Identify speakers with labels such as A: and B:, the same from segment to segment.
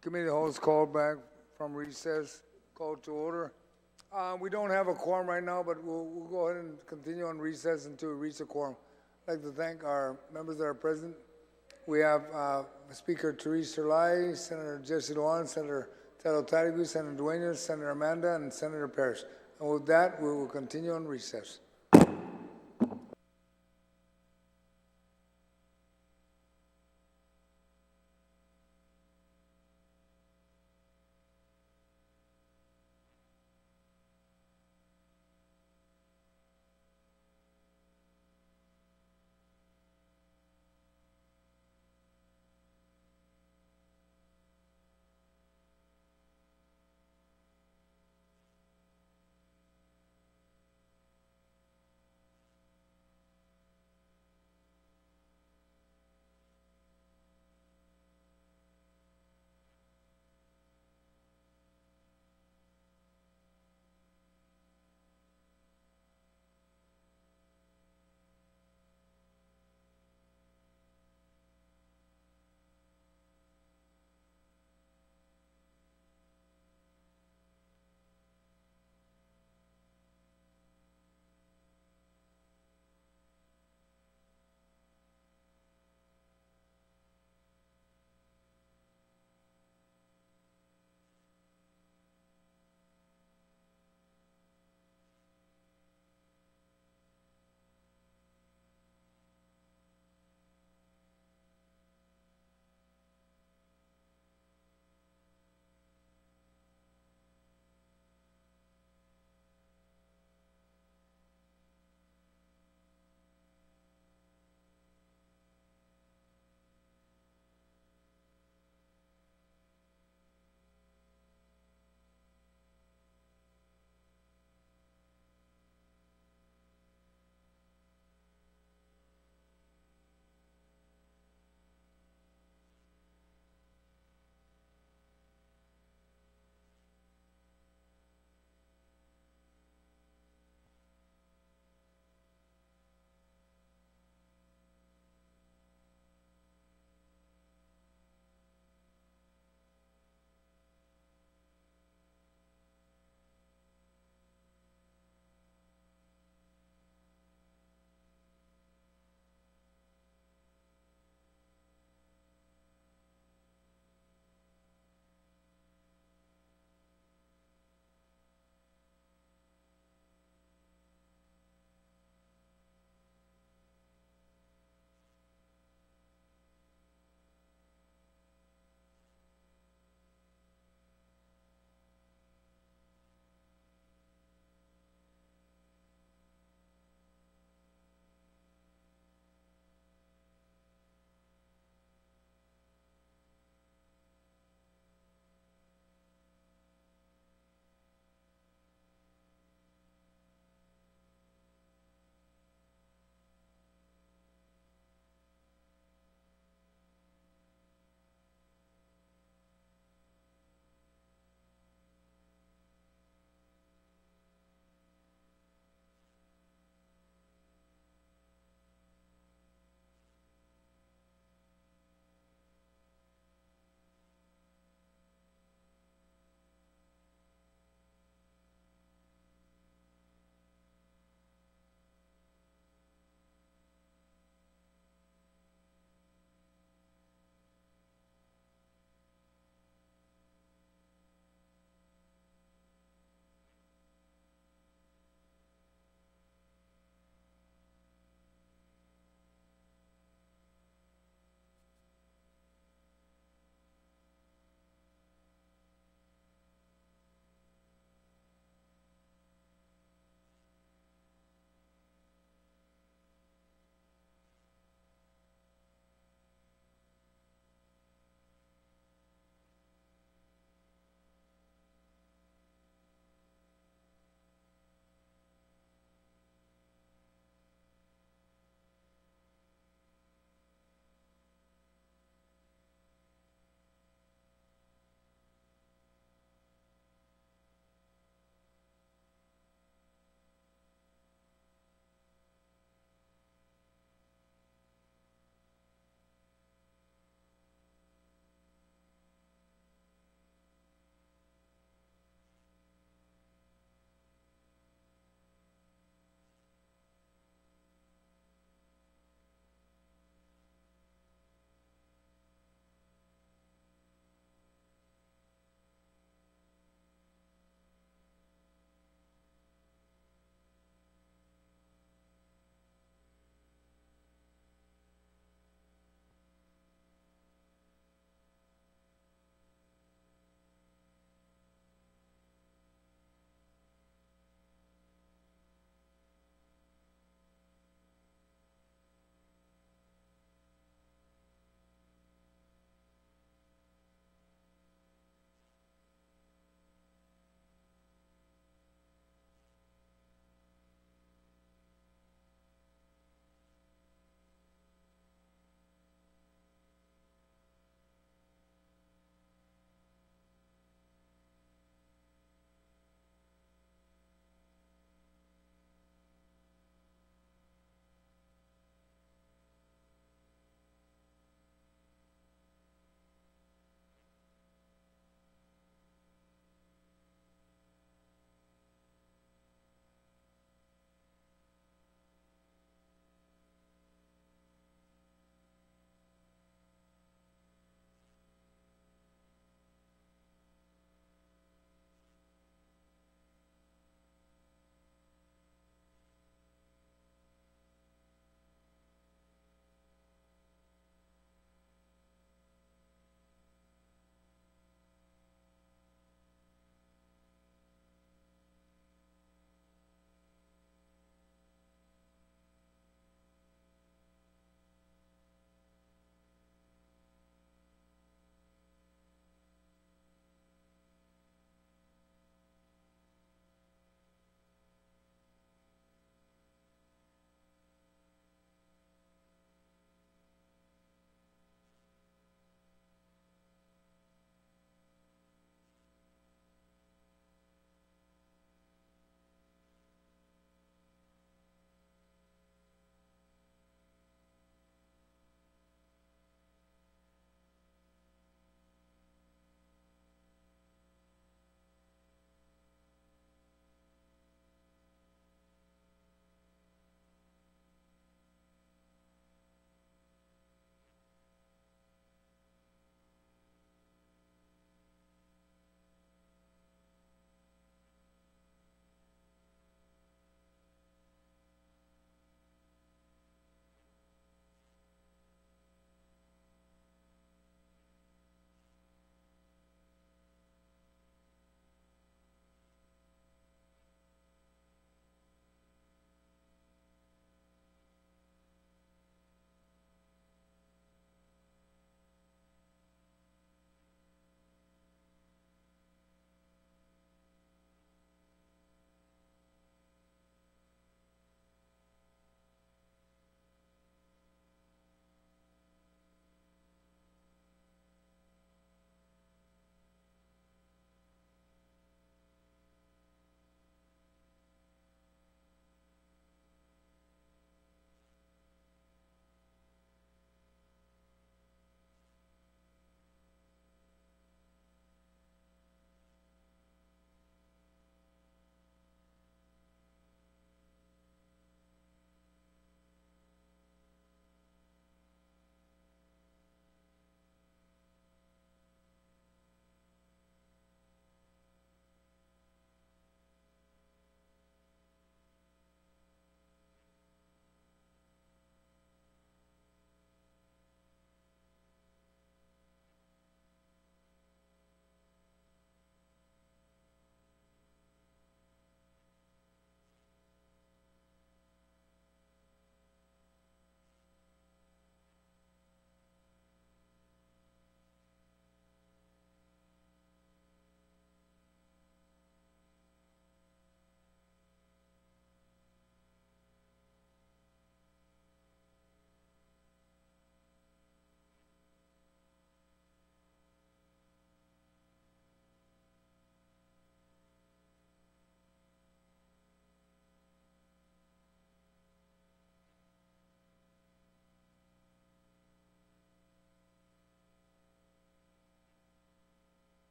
A: Committee of the whole is called back from recess, called to order. We don't have a quorum right now, but we'll go ahead and continue on recess until we reach a quorum. I'd like to thank our members that are present. We have Speaker Teresa Lai, Senator Jesse Luan, Senator Ted Otarigu, Senator Duenas, Senator Amanda, and Senator Parrish. And with that, we will continue on recess.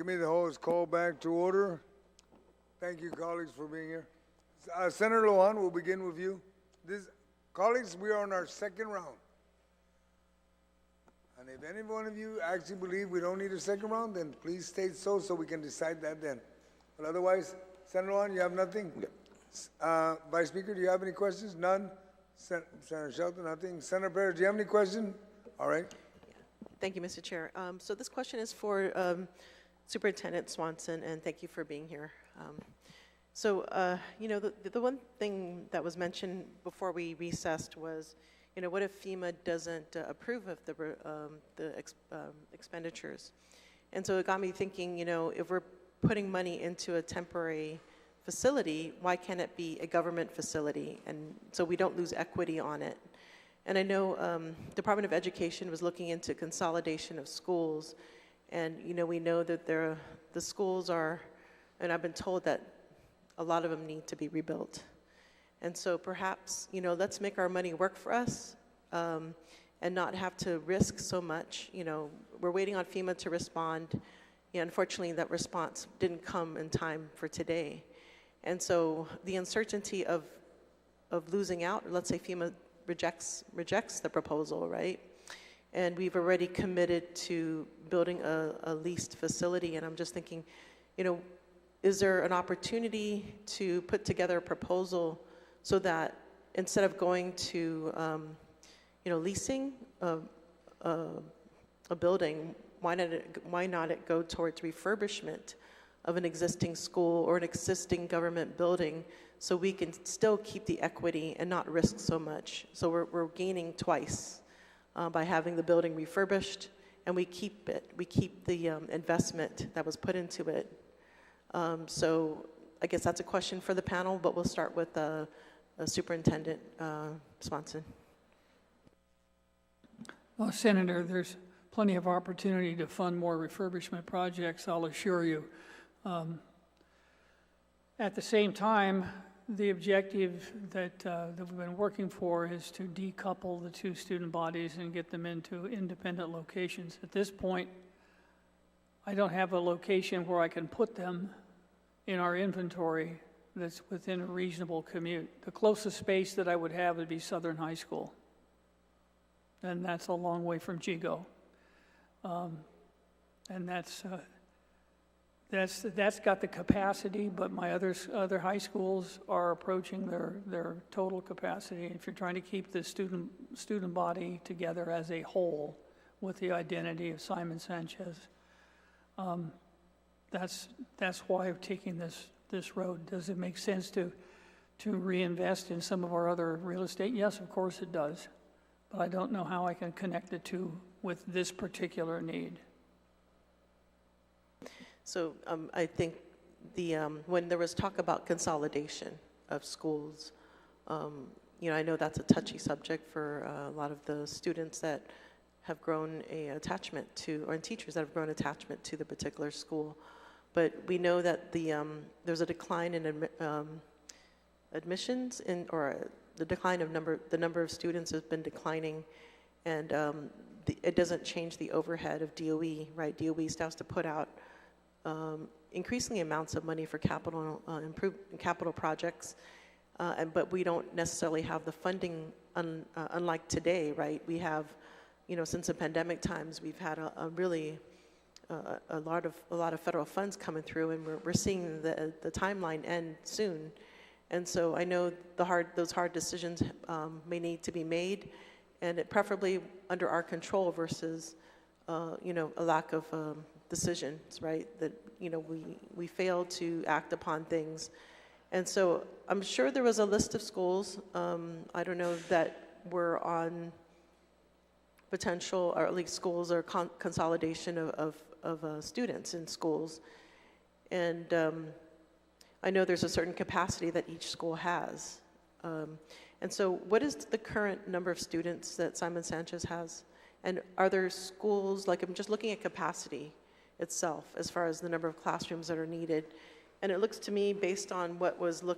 A: Committee of the Whole is called back to order. Thank you, colleagues, for being here. Senator Lujan, we'll begin with you. Colleagues, we are on our second round. And if any one of you actually believe we don't need a second round, then please state so we can decide that then. But otherwise, Senator Lujan, you have nothing? Vice Speaker, do you have any questions? None? Senator Shelton, nothing? Senator Perez, do you have any questions? All right.
B: Thank you, Mr. Chair. So this question is for Superintendent Swanson, and thank you for being here. You know, the one thing that was mentioned before we recessed was, you know, what if FEMA doesn't approve of the expenditures? And so it got me thinking, you know, if we're putting money into a temporary facility, why can't it be a government facility? And so we don't lose equity on it. And I know Department of Education was looking into consolidation of schools. And, you know, we know that the schools are, and I've been told that a lot of them need to be rebuilt. And so perhaps, you know, let's make our money work for us and not have to risk so much. You know, we're waiting on FEMA to respond. Yeah, unfortunately, that response didn't come in time for today. And so the uncertainty of losing out, let's say FEMA rejects the proposal, right? And we've already committed to building a leased facility. And I'm just thinking, you know, is there an opportunity to put together a proposal so that instead of going to, you know, leasing a building, why not it go towards refurbishment of an existing school or an existing government building so we can still keep the equity and not risk so much. So we're gaining twice by having the building refurbished, and we keep the investment that was put into it. So I guess that's a question for the panel, but we'll start with Superintendent Swanson.
C: Well, Senator, there's plenty of opportunity to fund more refurbishment projects, I'll assure you. At the same time, the objective that we've been working for is to decouple the two student bodies and get them into independent locations. At this point, I don't have a location where I can put them in our inventory that's within a reasonable commute. The closest space that I would have would be Southern High School, and that's a long way from Chico. And that's got the capacity, but my other high schools are approaching their total capacity. If you're trying to keep the student body together as a whole with the identity of Simon Sanchez, that's why I'm taking this road. Does it make sense to reinvest in some of our other real estate? Yes, of course it does, but I don't know how I can connect the two with this particular need.
B: So I think when there was talk about consolidation of schools, you know, I know that's a touchy subject for a lot of the students that have grown an attachment to, or teachers that have grown attachment to the particular school. But we know that there's a decline in admissions, or the decline of the number of students has been declining, and it doesn't change the overhead of DOE, right? DOE still has to put out increasingly amounts of money for capital projects, but we don't necessarily have the funding, unlike today, right? We have, you know, since the pandemic times, we've had a really a lot of federal funds coming through, and we're seeing the timeline end soon. And so I know those hard decisions may need to be made, and it preferably under our control versus, you know, a lack of decisions, right? That, you know, we fail to act upon things. And so I'm sure there was a list of schools, I don't know, that were on potential, or at least schools or consolidation of students in schools. And I know there's a certain capacity that each school has. And so what is the current number of students that Simon Sanchez has? And are there schools, like I'm just looking at capacity itself as far as the number of classrooms that are needed. And it looks to me, based on what was the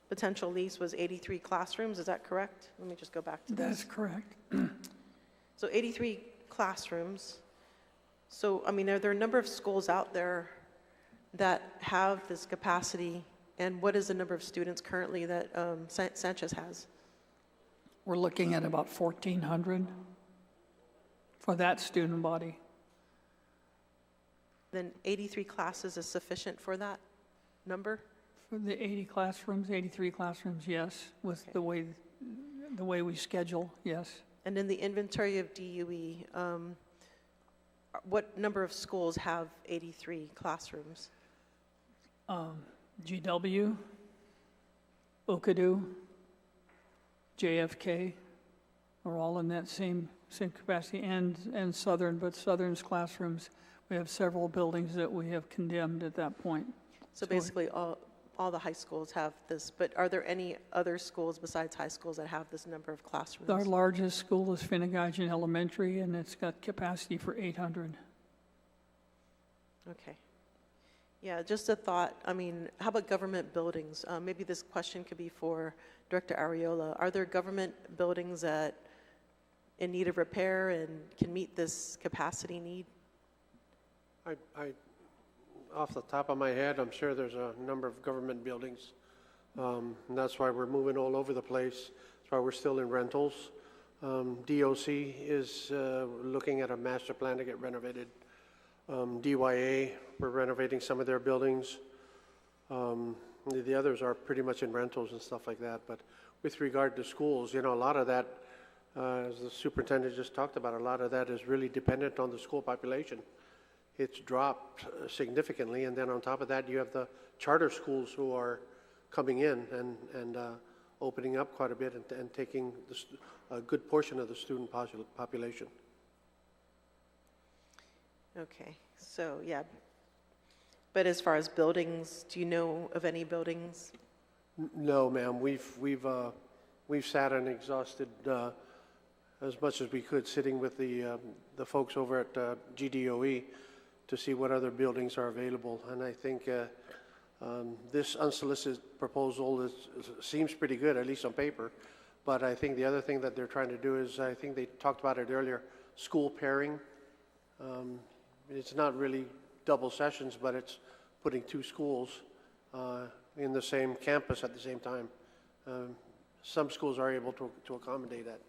B: potential lease was 83 classrooms. Is that correct? Let me just go back to this.
C: That's correct.
B: So 83 classrooms. So, I mean, are there a number of schools out there that have this capacity? And what is the number of students currently that Sanchez has?
C: We're looking at about 1,400 for that student body.
B: Then 83 classes is sufficient for that number?
C: For the 80 classrooms, 83 classrooms, yes, with
B: Okay.
C: the way we schedule, yes.
B: And in the inventory of DUE, what number of schools have 83 classrooms?
C: GW, Okadu, JFK are all in that same capacity, and Southern, but Southern's classrooms, we have several buildings that we have condemned at that point.
B: So basically, all the high schools have this, but are there any other schools besides high schools that have this number of classrooms?
C: Our largest school is Finnegajan Elementary, and it's got capacity for 800.
B: Okay. Yeah, just a thought. I mean, how about government buildings? Maybe this question could be for Director Arreola. Are there government buildings that in need of repair and can meet this capacity need?
D: Off the top of my head, I'm sure there's a number of government buildings. And that's why we're moving all over the place. That's why we're still in rentals. DOC is looking at a master plan to get renovated. DYA, we're renovating some of their buildings. The others are pretty much in rentals and stuff like that. But with regard to schools, you know, a lot of that, as the superintendent just talked about, a lot of that is really dependent on the school population. It's dropped significantly, and then on top of that, you have the charter schools who are coming in and opening up quite a bit and taking a good portion of the student population.
B: Okay, so yeah. But as far as buildings, do you know of any buildings?
D: No, ma'am. We've sat and exhausted as much as we could, sitting with the folks over at GDOE to see what other buildings are available. And I think this unsolicited proposal seems pretty good, at least on paper. But I think the other thing that they're trying to do is, I think they talked about it earlier, school pairing. It's not really double sessions, but it's putting two schools in the same campus at the same time. Some schools are able to accommodate that.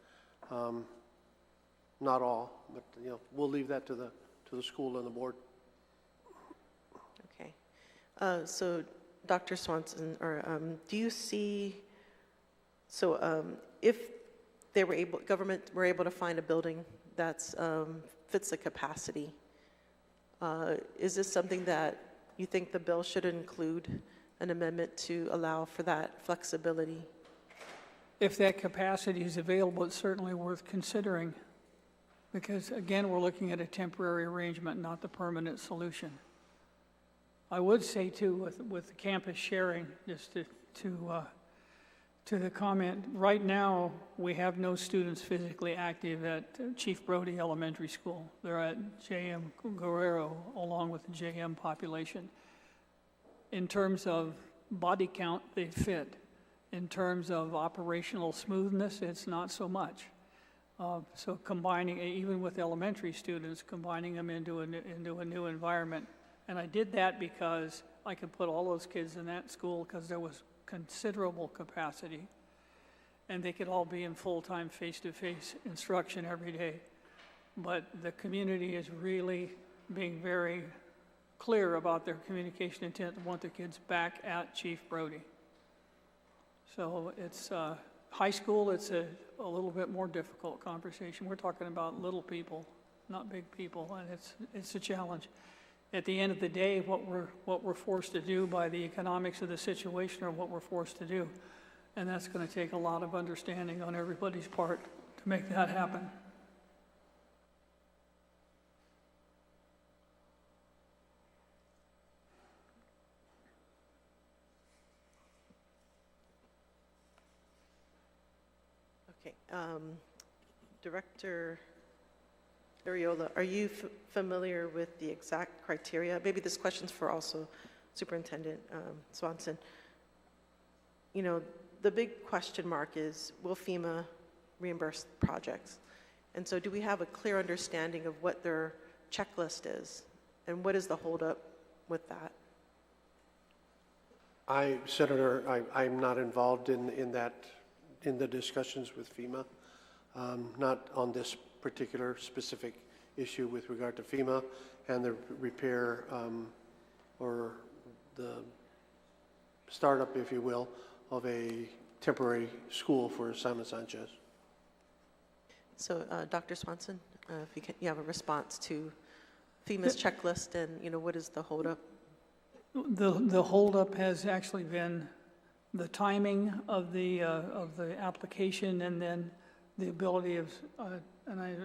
D: Not all, but you know, we'll leave that to the school and the board.
B: Okay. So Dr. Swanson, or do you see, so if they were able, government were able to find a building that's fits the capacity, is this something that you think the bill should include an amendment to allow for that flexibility?
C: If that capacity is available, it's certainly worth considering, because again, we're looking at a temporary arrangement, not the permanent solution. I would say too, with the campus sharing, just to the comment, right now we have no students physically active at Chief Brody Elementary School. They're at JM Guerrero along with the JM population. In terms of body count, they fit. In terms of operational smoothness, it's not so much. So combining, even with elementary students, combining them into a new environment. And I did that because I could put all those kids in that school because there was considerable capacity, and they could all be in full-time face-to-face instruction every day. But the community is really being very clear about their communication intent to want the kids back at Chief Brody. So it's high school, it's a little bit more difficult conversation. We're talking about little people, not big people, and it's a challenge. At the end of the day, what we're forced to do by the economics of the situation are what we're forced to do. And that's going to take a lot of understanding on everybody's part to make that happen.
B: Okay, Director Arreola, are you familiar with the exact criteria? Maybe this question's for also Superintendent Swanson. You know, the big question mark is, will FEMA reimburse projects? And so do we have a clear understanding of what their checklist is, and what is the holdup with that?
D: Senator, I'm not involved in the discussions with FEMA, not on this particular specific issue with regard to FEMA and the repair or the startup, if you will, of a temporary school for Simon Sanchez.
B: So, Dr. Swanson, if you have a response to FEMA's checklist, and what is the holdup?
C: The holdup has actually been the timing of the application, and then the ability of, and I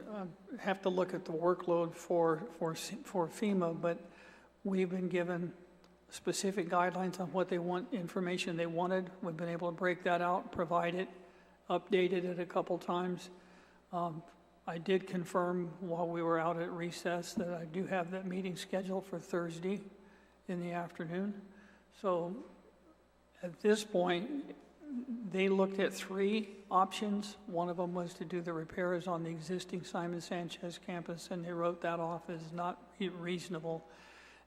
C: have to look at the workload for FEMA, but we've been given specific guidelines on what they want, information they wanted. We've been able to break that out, provide it, updated it a couple times. I did confirm while we were out at recess that I do have that meeting scheduled for Thursday in the afternoon. So at this point, they looked at 3 options. One of them was to do the repairs on the existing Simon Sanchez campus, and they wrote that off as not reasonable.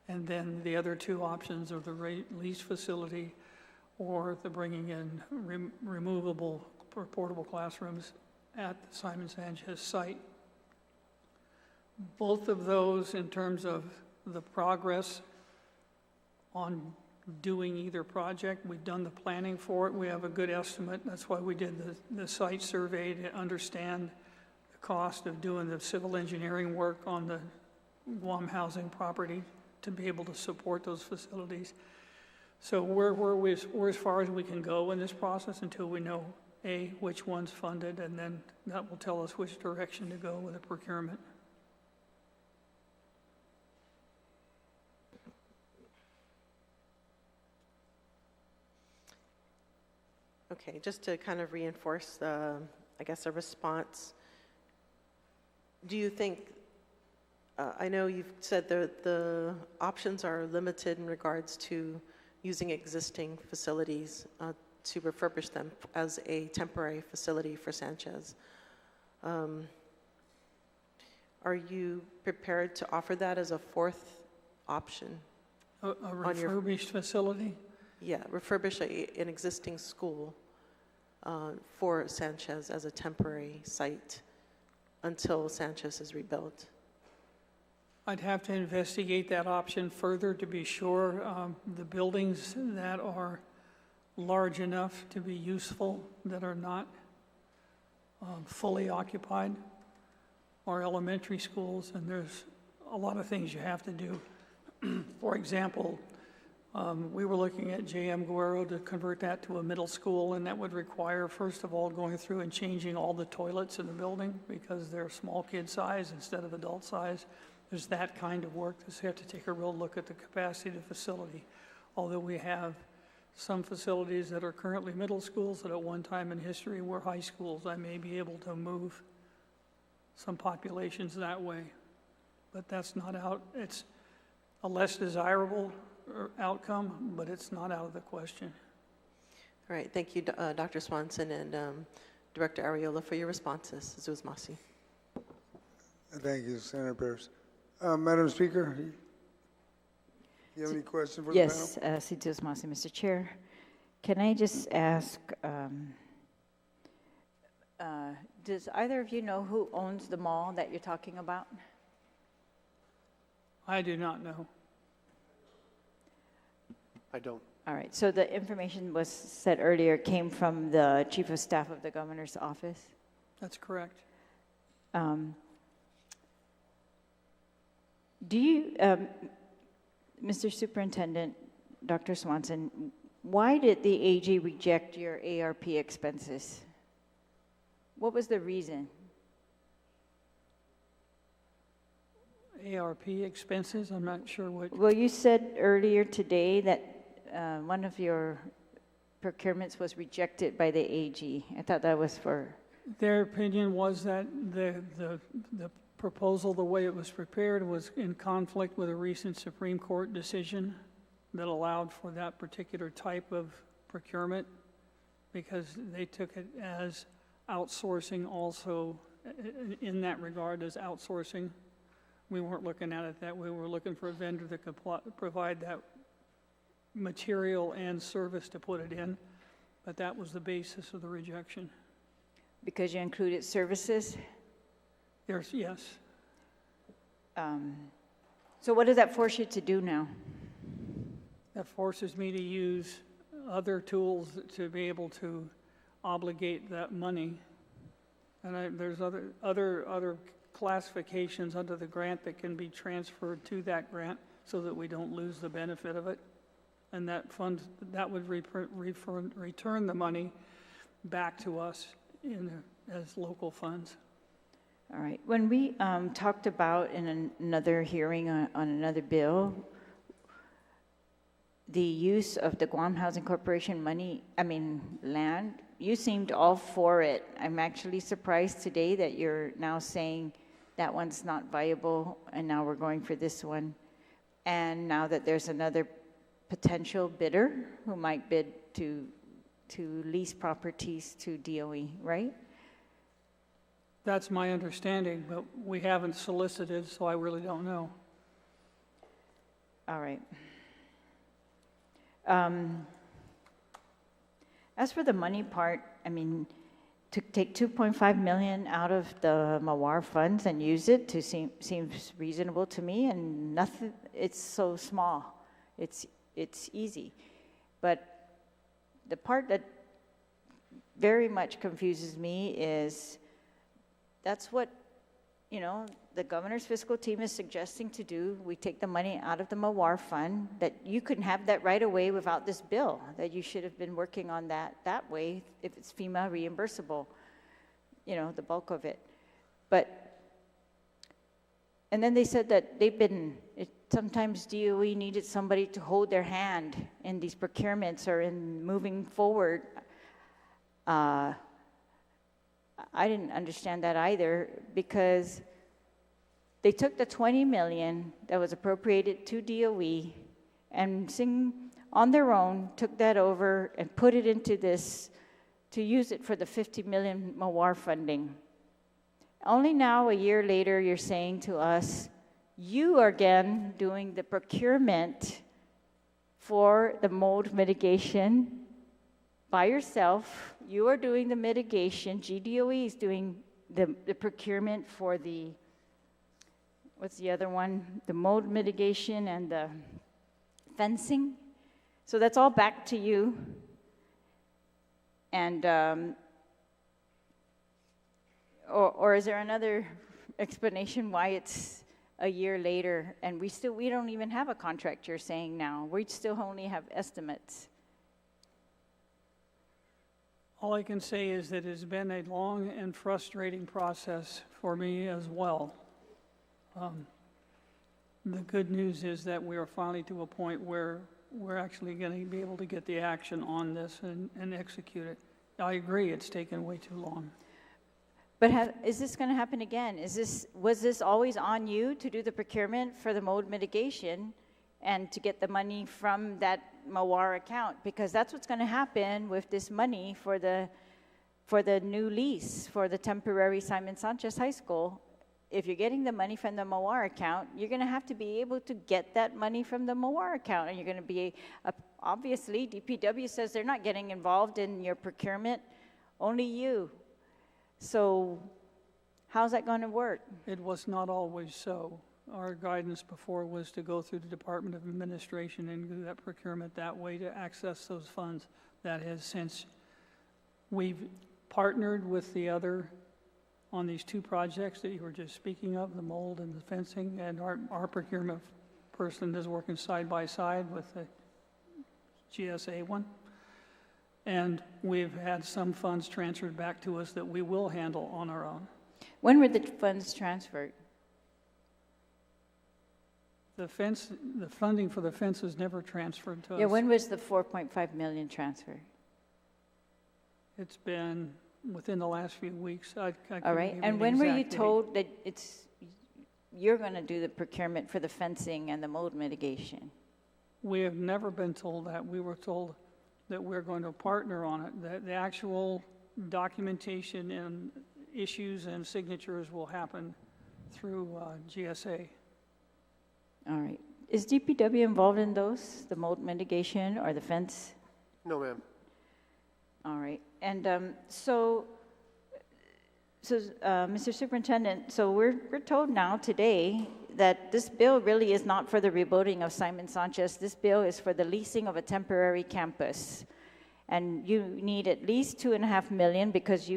C: And then the other 2 options are the leased facility or the bringing in removable portable classrooms at the Simon Sanchez site. Both of those, in terms of the progress on doing either project, we've done the planning for it. We have a good estimate. That's why we did the site survey, to understand the cost of doing the civil engineering work on the Guam housing property to be able to support those facilities. So we're as far as we can go in this process until we know, A, which one's funded, and then that will tell us which direction to go with the procurement.
B: Okay, just to kind of reinforce the, I guess, a response. Do you think, I know you've said the options are limited in regards to using existing facilities to refurbish them as a temporary facility for Sanchez. Are you prepared to offer that as a 4th option?
C: A refurbished facility?
B: Yeah, refurbish an existing school for Sanchez as a temporary site until Sanchez is rebuilt.
C: I'd have to investigate that option further to be sure. The buildings that are large enough to be useful, that are not fully occupied, are elementary schools, and there's a lot of things you have to do. For example, we were looking at J.M. Guerrero to convert that to a middle school, and that would require, first of all, going through and changing all the toilets in the building because they're small kid size instead of adult size. There's that kind of work. So you have to take a real look at the capacity of the facility. Although we have some facilities that are currently middle schools that at one time in history were high schools, I may be able to move some populations that way. But that's not out, it's a less desirable outcome, but it's not out of the question.
B: All right, thank you, Dr. Swanson and Director Arreola, for your responses. Zuz Masi.
A: Thank you, Senator Pierce. Madam Speaker, do you have any questions for the panel?
E: Yes, Zuz Masi, Mr. Chair. Can I just ask, does either of you know who owns the mall that you're talking about?
C: I do not know.
D: I don't.
E: All right, so the information was said earlier came from the Chief of Staff of the Governor's Office?
C: That's correct.
E: Do you, Mr. Superintendent, Dr. Swanson, why did the AG reject your ARP expenses? What was the reason?
C: ARP expenses, I'm not sure what.
E: Well, you said earlier today that one of your procurements was rejected by the AG. I thought that was for...
C: Their opinion was that the proposal, the way it was prepared, was in conflict with a recent Supreme Court decision that allowed for that particular type of procurement, because they took it as outsourcing also, in that regard, as outsourcing We weren't looking at it that way. We were looking for a vendor that could provide that material and service to put it in, but that was the basis of the rejection.
E: Because you included services?
C: Yes.
E: So what does that force you to do now?
C: That forces me to use other tools to be able to obligate that money. And there's other classifications under the grant that can be transferred to that grant so that we don't lose the benefit of it. And that fund, that would return the money back to us as local funds.
E: All right. When we talked about in another hearing on another bill, the use of the Guam Housing Corporation land, you seemed all for it. I'm actually surprised today that you're now saying that one's not viable and now we're going for this one. And now that there's another potential bidder who might bid to lease properties to DOE, right?
C: That's my understanding, but we haven't solicited, so I really don't know.
E: All right. As for the money part, to take 2.5 million out of the Mawar funds and use it seems reasonable to me, and nothing. It's so small. It's easy, but the part that very much confuses me is that's what, the governor's fiscal team is suggesting to do. We take the money out of the Mawar fund, that you couldn't have that right away without this bill, that you should have been working on that way if it's FEMA reimbursable, the bulk of it. And then they said that sometimes DOE needed somebody to hold their hand in these procurements or in moving forward. I didn't understand that either, because they took the 20 million that was appropriated to DOE and on their own took that over and put it into this to use it for the 50 million Mawar funding. Only now, a year later, you're saying to us, you are again doing the procurement for the mold mitigation by yourself. You are doing the mitigation. GDOE is doing the procurement for what's the other one? The mold mitigation and the fencing. So that's all back to you. And, or is there another explanation why it's a year later and we don't even have a contract, you're saying now? We still only have estimates.
C: All I can say is that it's been a long and frustrating process for me as well. The good news is that we are finally to a point where we're actually going to be able to get the action on this and execute it. I agree, it's taken way too long.
E: But is this going to happen again? Was this always on you to do the procurement for the mold mitigation and to get the money from that Mawar account? Because that's what's going to happen with this money for the new lease for the temporary Simon Sanchez High School. If you're getting the money from the Mawar account, you're going to have to be able to get that money from the Mawar account. And you're going to be, obviously, DPW says they're not getting involved in your procurement, only you. So how's that going to work?
C: It was not always so. Our guidance before was to go through the Department of Administration and do that procurement that way to access those funds. That has since we've partnered with the other on these two projects that you were just speaking of, the mold and the fencing, and our procurement person is working side by side with the GSA one. And we've had some funds transferred back to us that we will handle on our own.
E: When were the funds transferred?
C: The funding for the fence was never transferred to us.
E: Yeah, when was the 4.5 million transferred?
C: It's been within the last few weeks. I
E: All right, and when were you told that you're going to do the procurement for the fencing and the mold mitigation?
C: We have never been told that. We were told that we're going to partner on it. The actual documentation and issues and signatures will happen through GSA.
E: All right. Is DPW involved in those, the mold mitigation or the fence?
D: No, ma'am.
E: All right. And Mr. Superintendent, so we're told now today that this bill really is not for the rebuilding of Simon Sanchez. This bill is for the leasing of a temporary campus. And you need at least $2.5 million because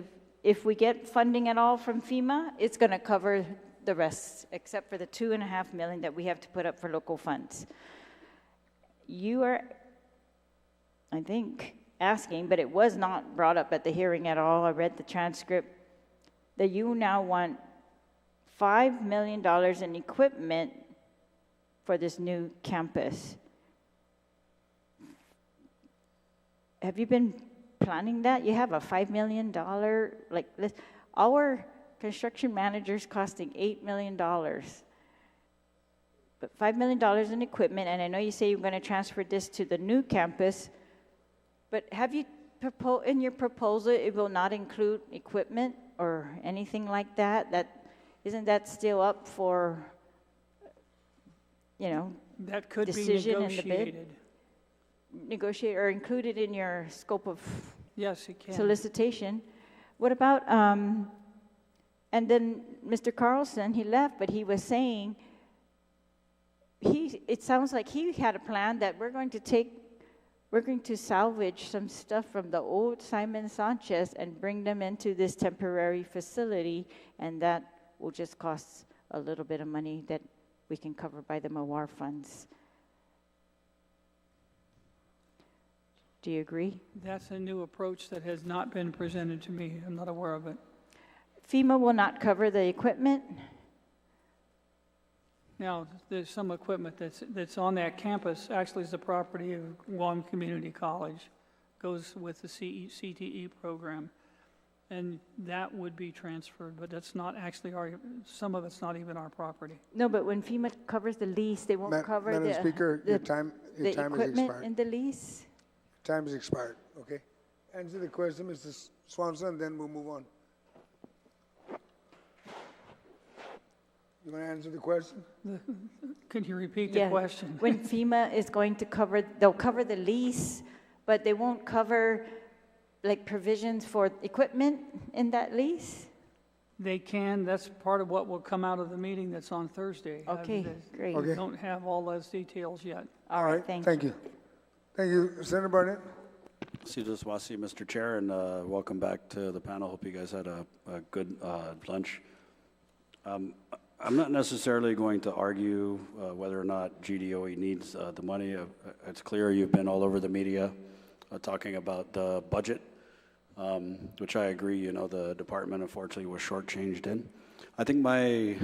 E: if we get funding at all from FEMA, it's going to cover the rest, except for the $2.5 million that we have to put up for local funds. You are, I think, asking, but it was not brought up at the hearing at all. I read the transcript, that you now want $5 million in equipment for this new campus. Have you been planning that? You have a $5 million, like this. Our construction manager's costing $8 million. But $5 million in equipment, and I know you say you're going to transfer this to the new campus, but have you in your proposal, it will not include equipment or anything like that? Isn't that still up for,
C: That could be
E: decision in the bid?
C: negotiated.
E: Negotiate or included in your scope of
C: Yes, it can.
E: solicitation? What about, and then Mr. Carlson, he left, but he was saying, it sounds like he had a plan that we're going to salvage some stuff from the old Simon Sanchez and bring them into this temporary facility, and that will just cost a little bit of money that we can cover by the MAWAR funds. Do you agree?
C: That's a new approach that has not been presented to me. I'm not aware of it.
E: FEMA will not cover the equipment?
C: Now, there's some equipment that's on that campus, actually is the property of Guam Community College, goes with the CTE program, and that would be transferred, but that's not actually some of it's not even our property.
E: No, but when FEMA covers the lease, they won't cover
A: Madam Speaker, your time
E: the
A: has
E: equipment
A: expired.
E: in the lease?
A: Time has expired, okay? Answer the question, Mr. Swanson, then we'll move on. You want to answer the question?
C: Could you repeat the
E: Yeah.
C: question?
E: When FEMA is going to cover, they'll cover the lease, but they won't cover like provisions for equipment in that lease?
C: They can, that's part of what will come out of the meeting that's on Thursday.
E: Okay, great.
A: Okay.
C: We don't have all those details yet.
E: All right, thank you.
A: Thank you. Senator Barnett?
F: Sidus Wasi, Mr. Chair, and welcome back to the panel. Hope you guys had a good lunch. I'm not necessarily going to argue whether or not GDOE needs the money. It's clear you've been all over the media talking about the budget, which I agree, the department unfortunately was shortchanged in. I think my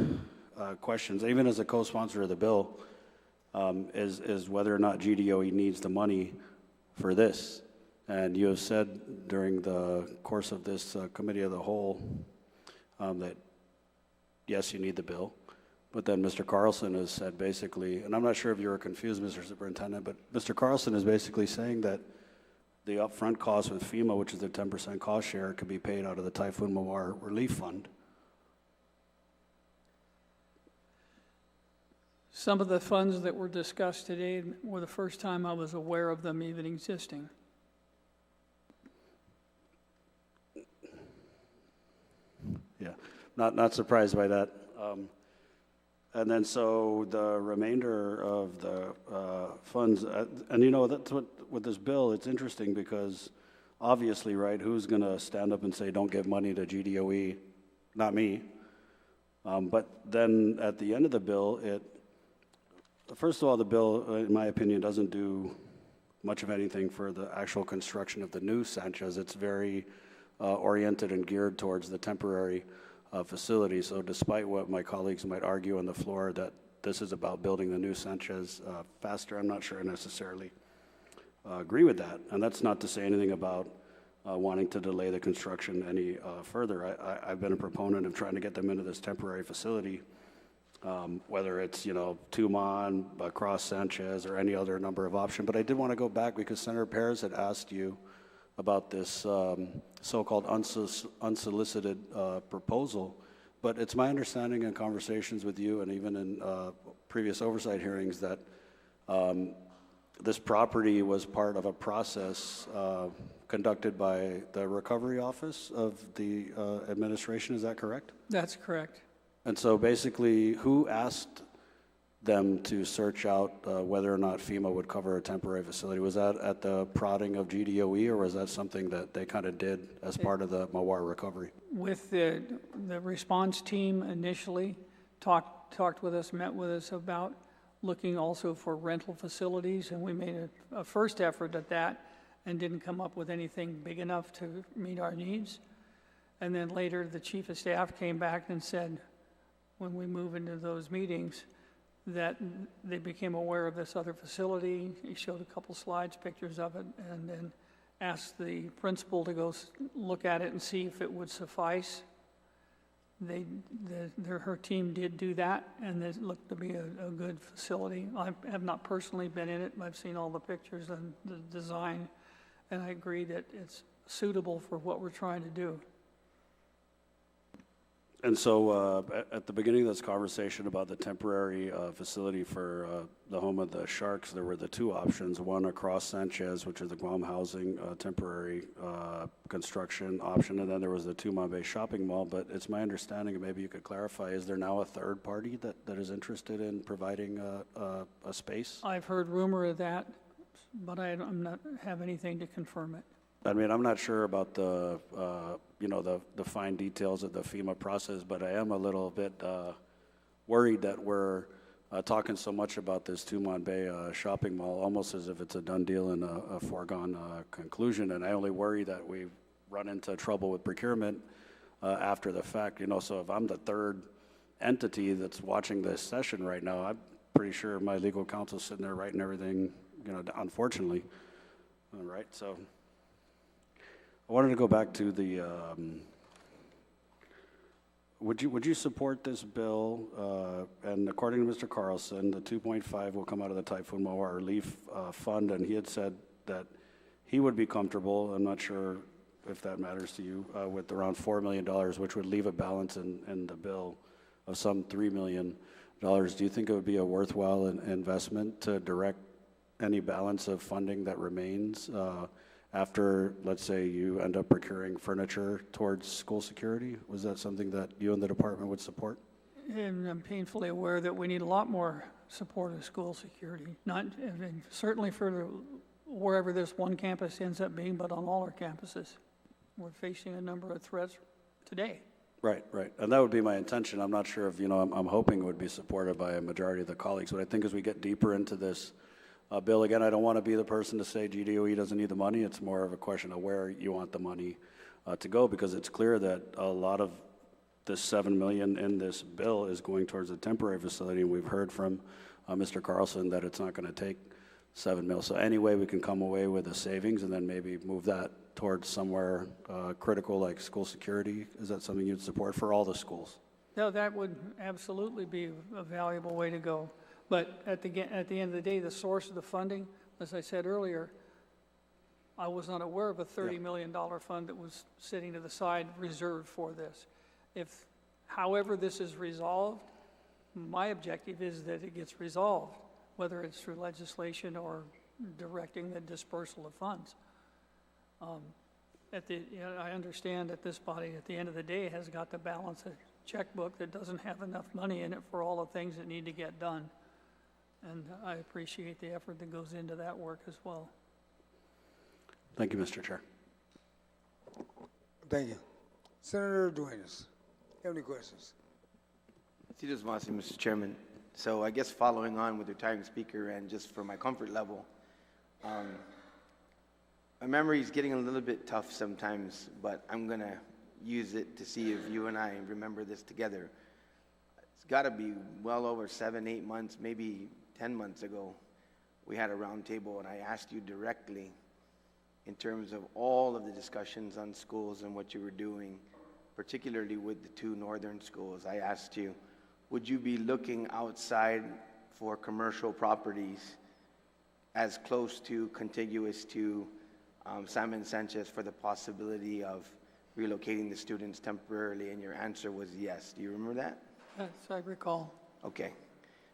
F: questions, even as a co-sponsor of the bill, is whether or not GDOE needs the money for this. And you have said during the course of this committee of the whole that yes, you need the bill. But then Mr. Carlson has said basically, and I'm not sure if you were confused, Mr. Superintendent, but Mr. Carlson is basically saying that the upfront cost with FEMA, which is the 10% cost share, could be paid out of the Typhoon Mawar Relief Fund.
C: Some of the funds that were discussed today were the first time I was aware of them even existing.
F: Yeah, not surprised by that. And then so the remainder of the funds, and that's what with this bill, it's interesting because obviously, right, who's going to stand up and say don't give money to GDOE? Not me. But then at the end of the bill, first of all, the bill, in my opinion, doesn't do much of anything for the actual construction of the new Sanchez. It's very oriented and geared towards the temporary facility. So despite what my colleagues might argue on the floor that this is about building the new Sanchez faster, I'm not sure I necessarily agree with that. And that's not to say anything about wanting to delay the construction any further. I've been a proponent of trying to get them into this temporary facility, whether it's, Tumon, across Sanchez, or any other number of options. But I did want to go back because Senator Perez had asked you about this so-called unsolicited proposal. But it's my understanding in conversations with you and even in previous oversight hearings that this property was part of a process conducted by the Recovery Office of the administration. Is that correct?
C: That's correct.
F: And so basically, who asked them to search out whether or not FEMA would cover a temporary facility? Was that at the prodding of GDOE, or was that something that they kind of did as part of the Mawar recovery?
C: With the response team initially talked with us, met with us about looking also for rental facilities, and we made a first effort at that and didn't come up with anything big enough to meet our needs. And then later, the chief of staff came back and said, when we move into those meetings, that they became aware of this other facility. He showed a couple slides, pictures of it, and then asked the principal to go look at it and see if it would suffice. Her team did do that, and it looked to be a good facility. I have not personally been in it, but I've seen all the pictures and the design, and I agree that it's suitable for what we're trying to do.
F: And so at the beginning of this conversation about the temporary facility for the home of the Sharks, there were the two options, one across Sanchez, which is the Guam Housing temporary construction option, and then there was the Tumon Bay Shopping Mall. But it's my understanding, and maybe you could clarify, is there now a third party that is interested in providing a space?
C: I've heard rumor of that, but I'm not have anything to confirm it.
F: I mean, I'm not sure about the, the fine details of the FEMA process, but I am a little bit worried that we're talking so much about this Tumon Bay shopping mall, almost as if it's a done deal and a foregone conclusion. And I only worry that we run into trouble with procurement after the fact. So if I'm the third entity that's watching this session right now, I'm pretty sure my legal counsel's sitting there writing everything, unfortunately. All right, so I wanted to go back to the, would you support this bill? And according to Mr. Carlson, the 2.5 will come out of the Typhoon Mawar Relief Fund, and he had said that he would be comfortable, I'm not sure if that matters to you, with around $4 million, which would leave a balance in the bill of some $3 million. Do you think it would be a worthwhile investment to direct any balance of funding that remains after, let's say, you end up procuring furniture towards school security? Was that something that you and the department would support?
C: And I'm painfully aware that we need a lot more support of school security, certainly for wherever this one campus ends up being, but on all our campuses. We're facing a number of threats today.
F: Right. And that would be my intention. I'm not sure if, I'm hoping it would be supported by a majority of the colleagues, but I think as we get deeper into this bill, again, I don't want to be the person to say GDOE doesn't need the money. It's more of a question of where you want the money to go, because it's clear that a lot of this $7 million in this bill is going towards a temporary facility, and we've heard from Mr. Carlson that it's not going to take $7 million. So any way we can come away with a savings and then maybe move that towards somewhere critical like school security, is that something you'd support for all the schools?
C: No, that would absolutely be a valuable way to go. But at the end of the day, the source of the funding, as I said earlier, I was not aware of a $30 million fund that was sitting to the side reserved for this. However this is resolved, my objective is that it gets resolved, whether it's through legislation or directing the dispersal of funds. I understand that this body, at the end of the day, has got to balance a checkbook that doesn't have enough money in it for all the things that need to get done. And I appreciate the effort that goes into that work as well.
F: Thank you, Mr. Chair.
A: Thank you. Senator Duenas, you have any questions?
G: Titus Masi, Mr. Chairman. So I guess following on with the retiring speaker, and just for my comfort level, my memory is getting a little bit tough sometimes, but I'm going to use it to see if you and I remember this together. It's got to be well over 7, 8 months, maybe 10 months ago, we had a round table, and I asked you directly in terms of all of the discussions on schools and what you were doing, particularly with the 2 northern schools. I asked you, would you be looking outside for commercial properties as close to, contiguous to Simon Sanchez for the possibility of relocating the students temporarily? And your answer was yes. Do you remember that?
C: Yes, I recall.
G: Okay.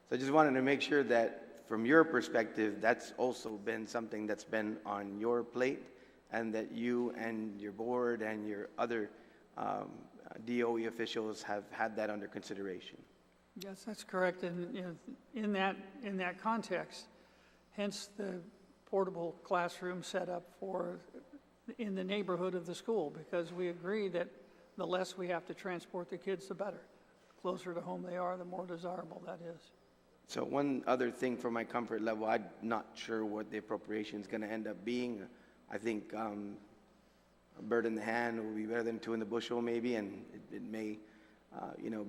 G: So I just wanted to make sure that from your perspective, that's also been something that's been on your plate, and that you and your board and your other DOE officials have had that under consideration.
C: Yes, that's correct. And in that context, hence the portable classroom set up in the neighborhood of the school, because we agree that the less we have to transport the kids, the better. The closer to home they are, the more desirable that is.
G: So one other thing for my comfort level, I'm not sure what the appropriation is going to end up being. I think a bird in the hand will be better than two in the bushel, maybe, and it may,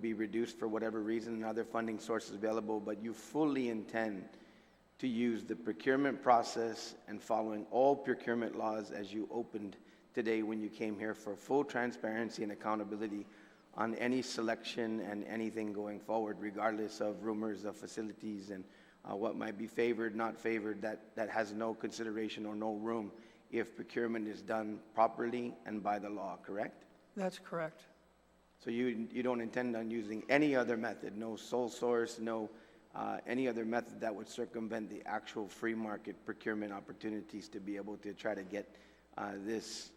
G: be reduced for whatever reason and other funding sources available. But you fully intend to use the procurement process and following all procurement laws as you opened today when you came here, for full transparency and accountability on any selection and anything going forward, regardless of rumors of facilities and what might be favored, not favored. That has no consideration or no room if procurement is done properly and by the law, correct?
C: That's correct.
G: So you don't intend on using any other method, no sole source, no any other method that would circumvent the actual free market procurement opportunities to be able to try to get this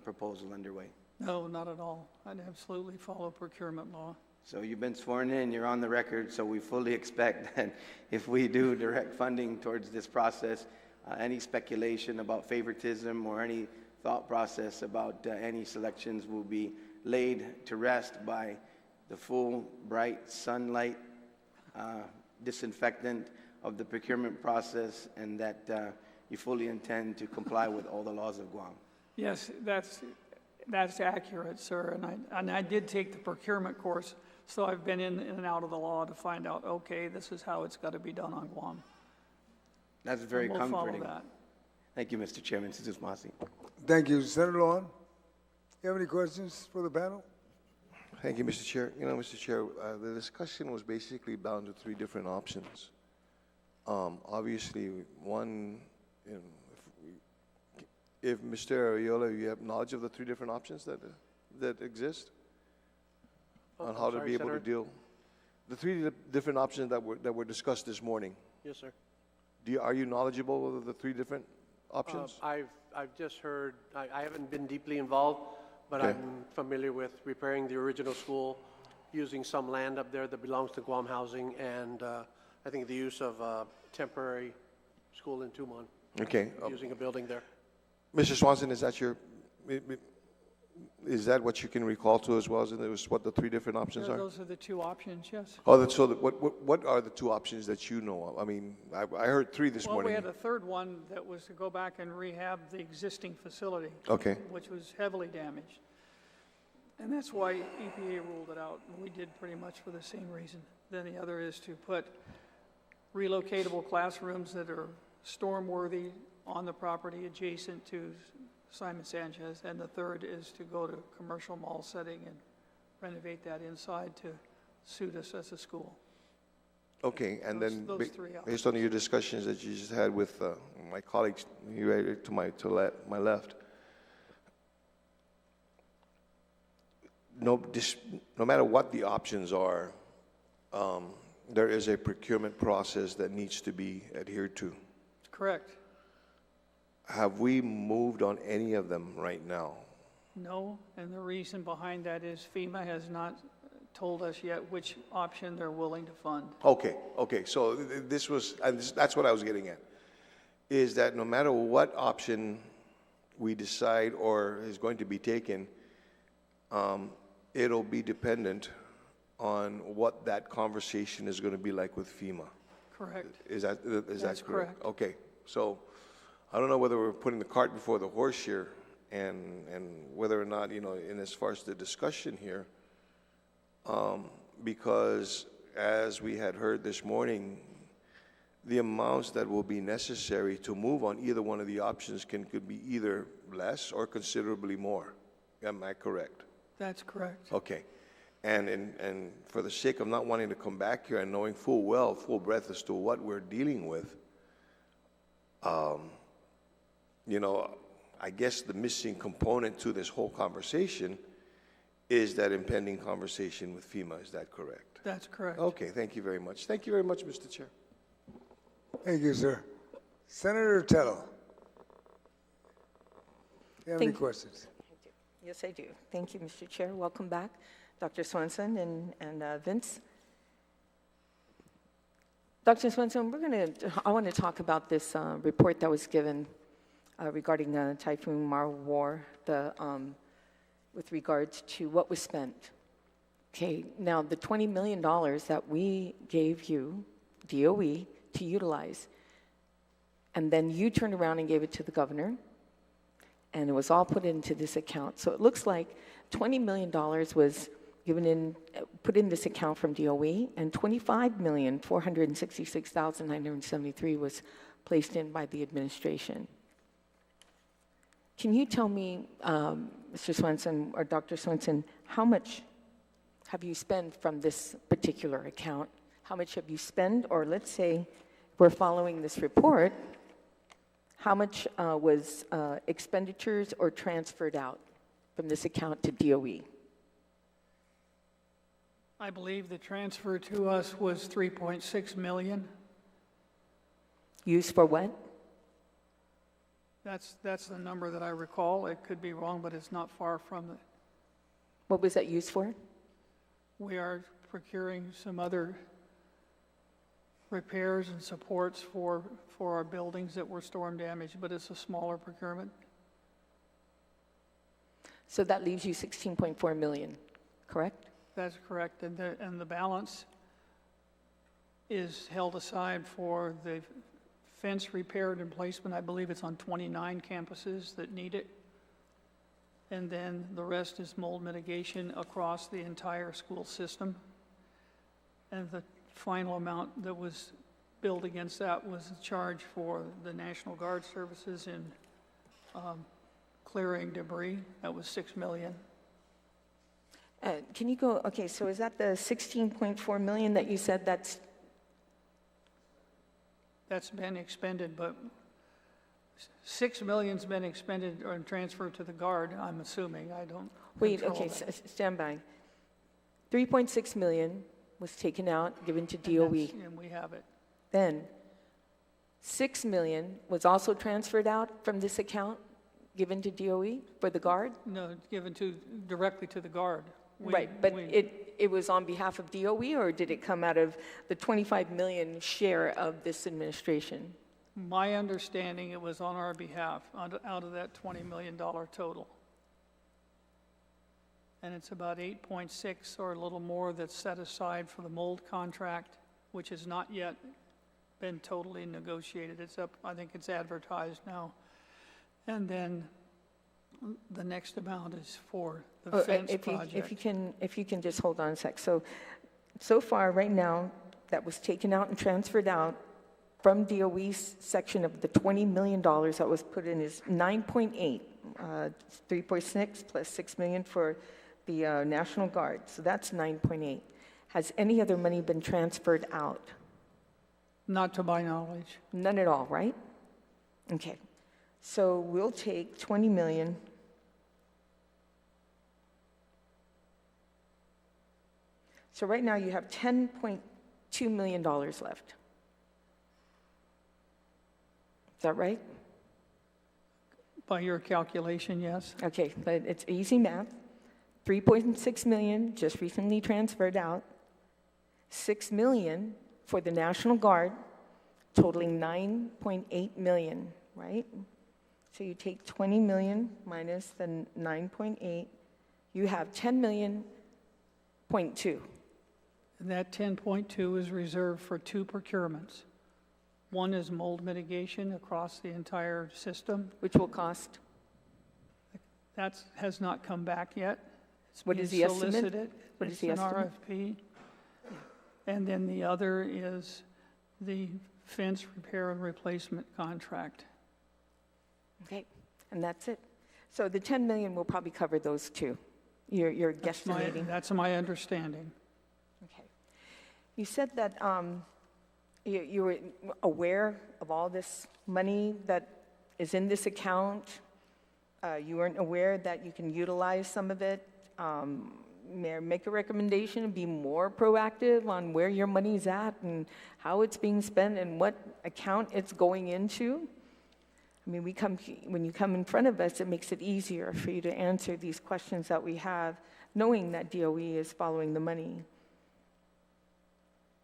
G: proposal underway?
C: No, not at all. I'd absolutely follow procurement law.
G: So you've been sworn in, you're on the record, so we fully expect that if we do direct funding towards this process, any speculation about favoritism or any thought process about any selections will be laid to rest by the full, bright sunlight disinfectant of the procurement process, and that you fully intend to comply with all the laws of Guam.
C: Yes, that's accurate, sir. And I did take the procurement course, so I've been in and out of the law to find out, okay, this is how it's got to be done on Guam.
G: That's very
C: And we'll
G: comforting.
C: follow that.
G: Thank you, Mr. Chairman. Sus Masi.
A: Thank you. Senator Lujan, you have any questions for the panel?
H: Thank you, Mr. Chair. Mr. Chair, the discussion was basically bound to three different options. Obviously, one, if Mr. Ariola, you have knowledge of the three different options that exist on how to be able to deal, the three different options that were discussed this morning.
D: Yes, sir.
H: Are you knowledgeable of the three different options?
D: I've just heard, I haven't been deeply involved, but
H: Okay.
D: I'm familiar with repairing the original school, using some land up there that belongs to Guam Housing, and I think the use of a temporary school in Tumon,
H: Okay.
D: using a building there.
H: Mr. Swanson, is that what you can recall to as well? As it was what the three different options
C: Yeah,
H: are?
C: those are the two options, yes.
H: Oh, what are the two options that you know of? I mean, I heard three this
C: Well, we
H: morning.
C: had a third one that was to go back and rehab the existing facility,
H: Okay,
C: which was heavily damaged. And that's why EPA ruled it out. And we did pretty much for the same reason. Then the other is to put relocatable classrooms that are storm-worthy on the property adjacent to Simon Sanchez. And the third is to go to commercial mall setting and renovate that inside to suit us as a school.
H: okay, and then
C: Those three
H: based on your discussions that you just had with my colleagues here to my left, no matter what the options are, there is a procurement process that needs to be adhered to.
C: Correct.
H: Have we moved on any of them right now?
C: No, and the reason behind that is FEMA has not told us yet which option they're willing to fund.
H: Okay, so this was, and that's what I was getting at, is that no matter what option we decide or is going to be taken, it'll be dependent on what that conversation is going to be like with FEMA.
C: Correct.
H: Is that
C: That's correct.
H: Okay, so I don't know whether we're putting the cart before the horse here, and whether or not, in as far as the discussion here, because as we had heard this morning, the amounts that will be necessary to move on either one of the options could be either less or considerably more. Am I correct?
C: That's correct.
H: Okay. And for the sake of not wanting to come back here and knowing full breadth as to what we're dealing with, I guess the missing component to this whole conversation is that impending conversation with FEMA. Is that correct?
C: That's correct.
H: Okay, thank you very much. Thank you very much, Mr. Chair.
A: Thank you, sir. Senator Tello. Do you have any
I: Thank-
A: questions?
I: Yes, I do. Thank you, Mr. Chair. Welcome back, Dr. Swenson and Vince. Dr. Swenson, I want to talk about this report that was given regarding Typhoon Marwar, with regards to what was spent. Okay, now the $20 million that we gave you, DOE, to utilize, and then you turned around and gave it to the governor, and it was all put into this account. So it looks like $20 million was put in this account from DOE, and $25,466,973 was placed in by the administration. Can you tell me, Mr. Swenson or Dr. Swenson, how much have you spent from this particular account? How much have you spent, or let's say we're following this report, how much was expenditures or transferred out from this account to DOE?
C: I believe the transfer to us was 3.6 million.
I: Used for what?
C: That's the number that I recall. It could be wrong, but it's not far from it.
I: What was that used for?
C: We are procuring some other repairs and supports for our buildings that were storm damaged, but it's a smaller procurement.
I: So that leaves you 16.4 million, correct?
C: That's correct, and the balance is held aside for the fence repair and placement. I believe it's on 29 campuses that need it. And then the rest is mold mitigation across the entire school system. And the final amount that was billed against that was a charge for the National Guard services in clearing debris. That was $6 million.
I: Can you go, okay, so is that the 16.4 million that you said that's?
C: That's been expended, but $6 million's been expended or transferred to the Guard, I'm assuming. I don't
I: Wait,
C: control
I: okay,
C: that.
I: stand by. 3.6 million was taken out, given to DOE.
C: And we have it.
I: Then 6 million was also transferred out from this account, given to DOE for the Guard?
C: No, given directly to the Guard.
I: Right, but it was on behalf of DOE, or did it come out of the 25 million share of this administration?
C: My understanding, it was on our behalf, out of that $20 million total. And it's about 8.6 or a little more that's set aside for the mold contract, which has not yet been totally negotiated. It's up, I think it's advertised now. And then the next amount is for the fence project.
I: If you can just hold on a sec. So far, right now, that was taken out and transferred out from DOE's section of the $20 million that was put in is 9.8, 3.6 plus 6 million for the National Guard. So that's 9.8. Has any other money been transferred out?
C: Not to my knowledge.
I: None at all, right? Okay. So we'll take 20 million. So right now you have $10.2 million left. Is that right?
C: By your calculation, yes.
I: Okay, but it's easy math. 3.6 million just recently transferred out. 6 million for the National Guard, totaling 9.8 million, right? So you take 20 million minus the 9.8, you have 10 million, 0.2.
C: And that 10.2 is reserved for two procurements. One is mold mitigation across the entire system.
I: Which will cost?
C: That has not come back yet. It's
I: What
C: being
I: is the estimate?
C: solicited.
I: What is
C: It's
I: the
C: an
I: estimate?
C: RFP. And then the other is the fence repair and replacement contract.
I: Okay, and that's it. So the 10 million will probably cover those two. You're guesstimating.
C: That's my understanding.
I: Okay. You said that you were aware of all this money that is in this account. You weren't aware that you can utilize some of it Mayor, make a recommendation and be more proactive on where your money's at and how it's being spent and what account it's going into. I mean, when you come in front of us, it makes it easier for you to answer these questions that we have, knowing that DOE is following the money.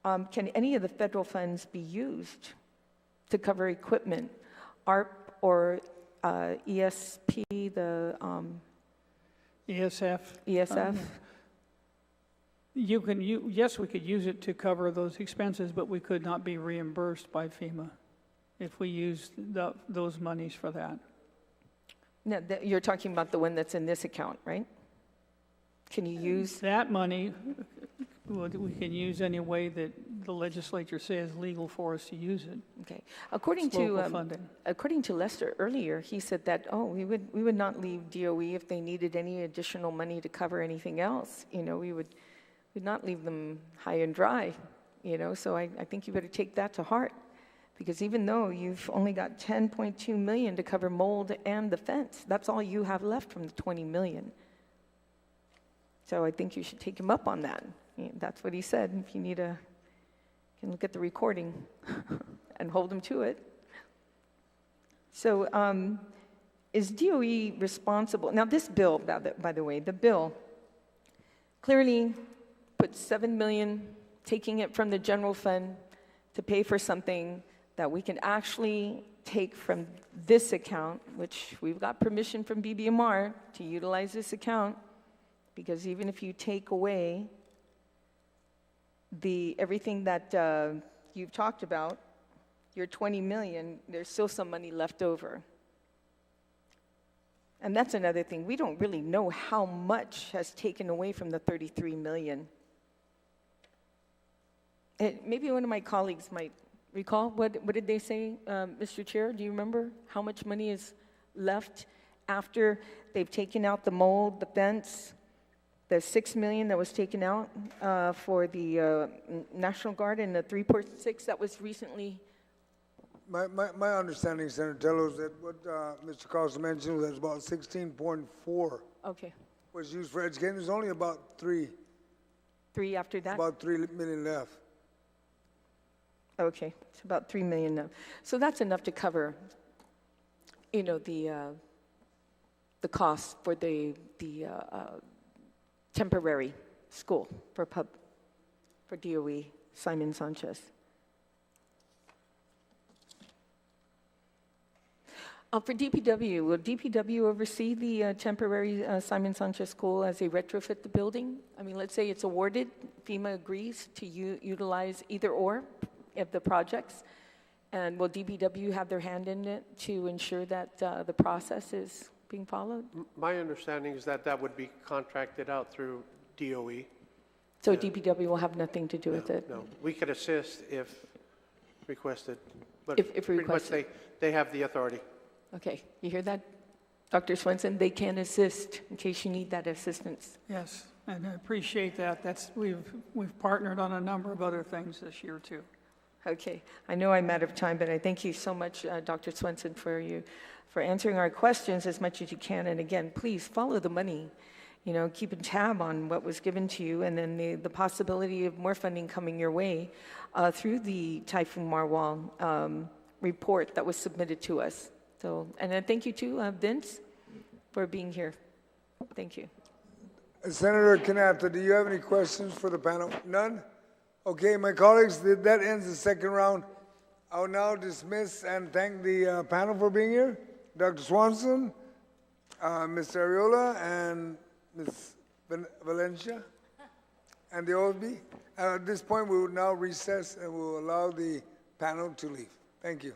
I: Can any of the federal funds be used to cover equipment, ARP or ESP, the
C: ESF.
I: ESF?
C: Yes, we could use it to cover those expenses, but we could not be reimbursed by FEMA if we used those monies for that.
I: No, you're talking about the one that's in this account, right? Can you use?
C: That money, we can use any way that the legislature says legal for us to use it.
I: Okay. According
C: It's local funding.
I: according to Lester earlier, he said that, we would not leave DOE if they needed any additional money to cover anything else. You know, we'd not leave them high and dry, you know, so I think you better take that to heart. Because even though you've only got 10.2 million to cover mold and the fence, that's all you have left from the 20 million. So I think you should take him up on that. That's what he said. If you need you can look at the recording and hold him to it. So is DOE responsible? Now this bill, by the way, the bill clearly puts 7 million, taking it from the general fund to pay for something that we can actually take from this account, which we've got permission from BBMR to utilize this account, because even if you take away everything that you've talked about, your 20 million, there's still some money left over. And that's another thing. We don't really know how much has taken away from the 33 million. Maybe one of my colleagues might recall, what did they say, Mr. Chair? Do you remember how much money is left after they've taken out the mold, the fence, the 6 million that was taken out for the National Guard, and the 3.6 that was recently?
A: My understanding, Senator Tello, is that what Mr. Carlson mentioned was about 16.4 was used for education. There's only about 3
I: after that?
A: About 3 million left.
I: Okay, it's about 3 million now. So that's enough to cover, you know, the cost for the temporary school for DOE Simon Sanchez. For DPW, will DPW oversee the temporary Simon Sanchez School as they retrofit the building? I mean, let's say it's awarded, FEMA agrees to utilize either or of the projects, and will DPW have their hand in it to ensure that the process is being followed?
D: My understanding is that would be contracted out through DOE.
I: So DPW will have nothing to do with it?
D: No, we could assist if requested, but
I: If
D: pretty much
I: requested.
D: they have the authority.
I: Okay, you hear that, Dr. Swenson? They can assist in case you need that assistance.
C: Yes, and I appreciate that. We've partnered on a number of other things this year too.
I: Okay, I know I'm out of time, but I thank you so much, Dr. Swenson, for answering our questions as much as you can. And again, please follow the money. You know, keep a tab on what was given to you, and then the possibility of more funding coming your way through the Typhoon Marwal report that was submitted to us. So, and then thank you to Vince for being here. Thank you.
A: Senator Canasta, do you have any questions for the panel? None? Okay, my colleagues, that ends the second round. I will now dismiss and thank the panel for being here. Dr. Swanson, Mr. Ariola, and Ms. Valencia, and the OSB. At this point, we will now recess and we'll allow the panel to leave. Thank you.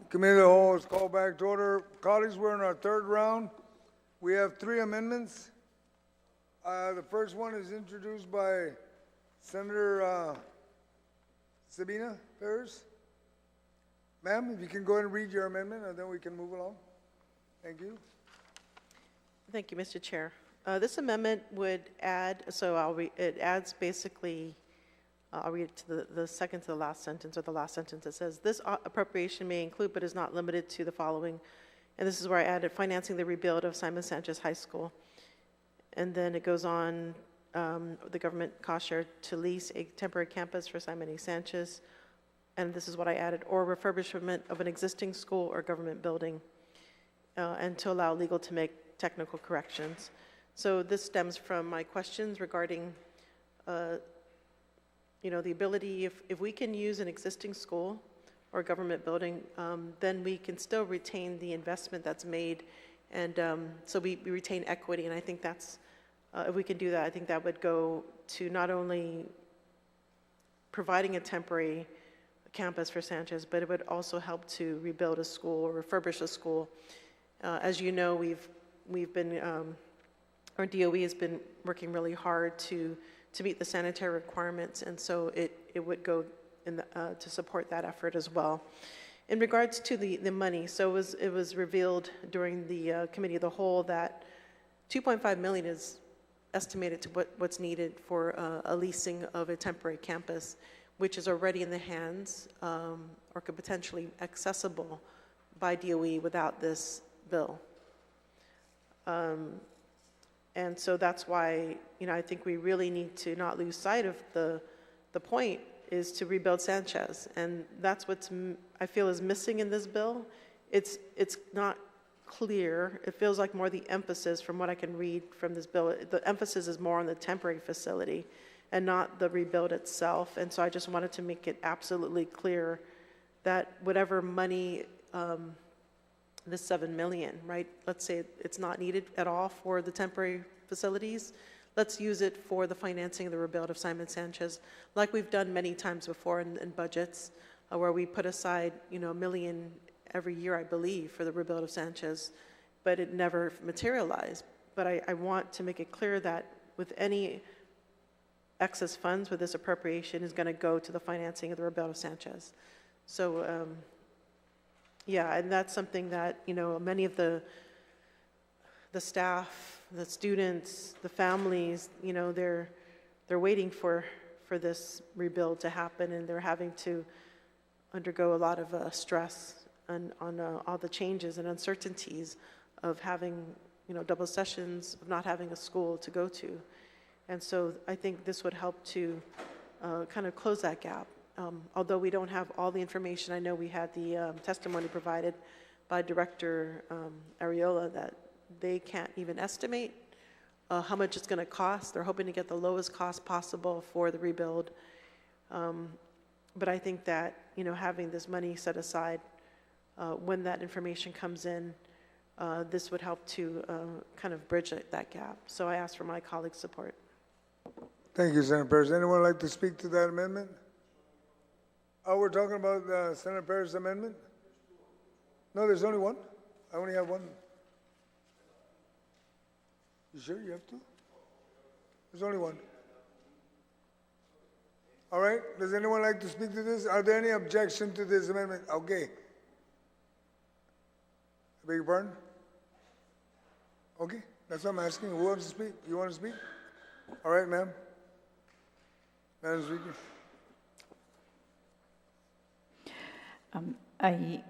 A: Committee of the Whole is called back to order. Colleagues, we're in our third round. We have 3 amendments. The first one is introduced by Senator Sabina Perez. Ma'am, if you can go ahead and read your amendment, and then we can move along. Thank you.
B: Thank you, Mr. Chair. This amendment would add, it adds basically, I'll read it to the second to the last sentence, or the last sentence. It says, this appropriation may include, but is not limited to the following. And this is where I added financing the rebuild of Simon Sanchez High School. And then it goes on, the government cost share to lease a temporary campus for Simon A. Sanchez. And this is what I added, or refurbishment of an existing school or government building, and to allow legal to make technical corrections. So this stems from my questions regarding, the ability, if we can use an existing school or government building, then we can still retain the investment that's made, and so we retain equity. And I think that's, if we can do that, I think that would go to not only providing a temporary campus for Sanchez, but it would also help to rebuild a school or refurbish a school. As you know, we've been, our DOE has been working really hard to meet the sanitary requirements, and so it would go in to support that effort as well. In regards to the money, so it was revealed during the Committee of the Whole that $2.5 million is estimated to what's needed for a leasing of a temporary campus, which is already in the hands or could potentially accessible by DOE without this bill. And so that's why, I think we really need to not lose sight of the point is to rebuild Sanchez. And that's what's, I feel, is missing in this bill. It's not clear. It feels like more the emphasis, from what I can read from this bill, the emphasis is more on the temporary facility and not the rebuild itself. And so I just wanted to make it absolutely clear that whatever money, this $7 million, right? Let's say it's not needed at all for the temporary facilities. Let's use it for the financing of the rebuild of Simon Sanchez, like we've done many times before in budgets, where we put aside, $1 million every year, I believe, for the rebuild of Sanchez, but it never materialized. But I want to make it clear that with any excess funds with this appropriation is going to go to the financing of the rebuild of Sanchez. So, yeah, and that's something that, many of the staff, the students, the families, they're waiting for this rebuild to happen, and they're having to undergo a lot of stress on all the changes and uncertainties of having, double sessions, of not having a school to go to. And so I think this would help to kind of close that gap. Although we don't have all the information, I know we had the testimony provided by Director Ariola that they can't even estimate how much it's going to cost. They're hoping to get the lowest cost possible for the rebuild. But I think that, having this money set aside when that information comes in, this would help to kind of bridge that gap. So I ask for my colleagues' support.
A: Thank you, Senator Perez. Anyone like to speak to that amendment? Oh, we're talking about Senator Perez's amendment? No, there's only one. I only have one. You sure you have two? There's only one. All right. Does anyone like to speak to this? Are there any objection to this amendment? Okay. I beg your pardon? Okay. That's what I'm asking. Who wants to speak? You want to speak? All right, ma'am. Madam Speaker.
E: I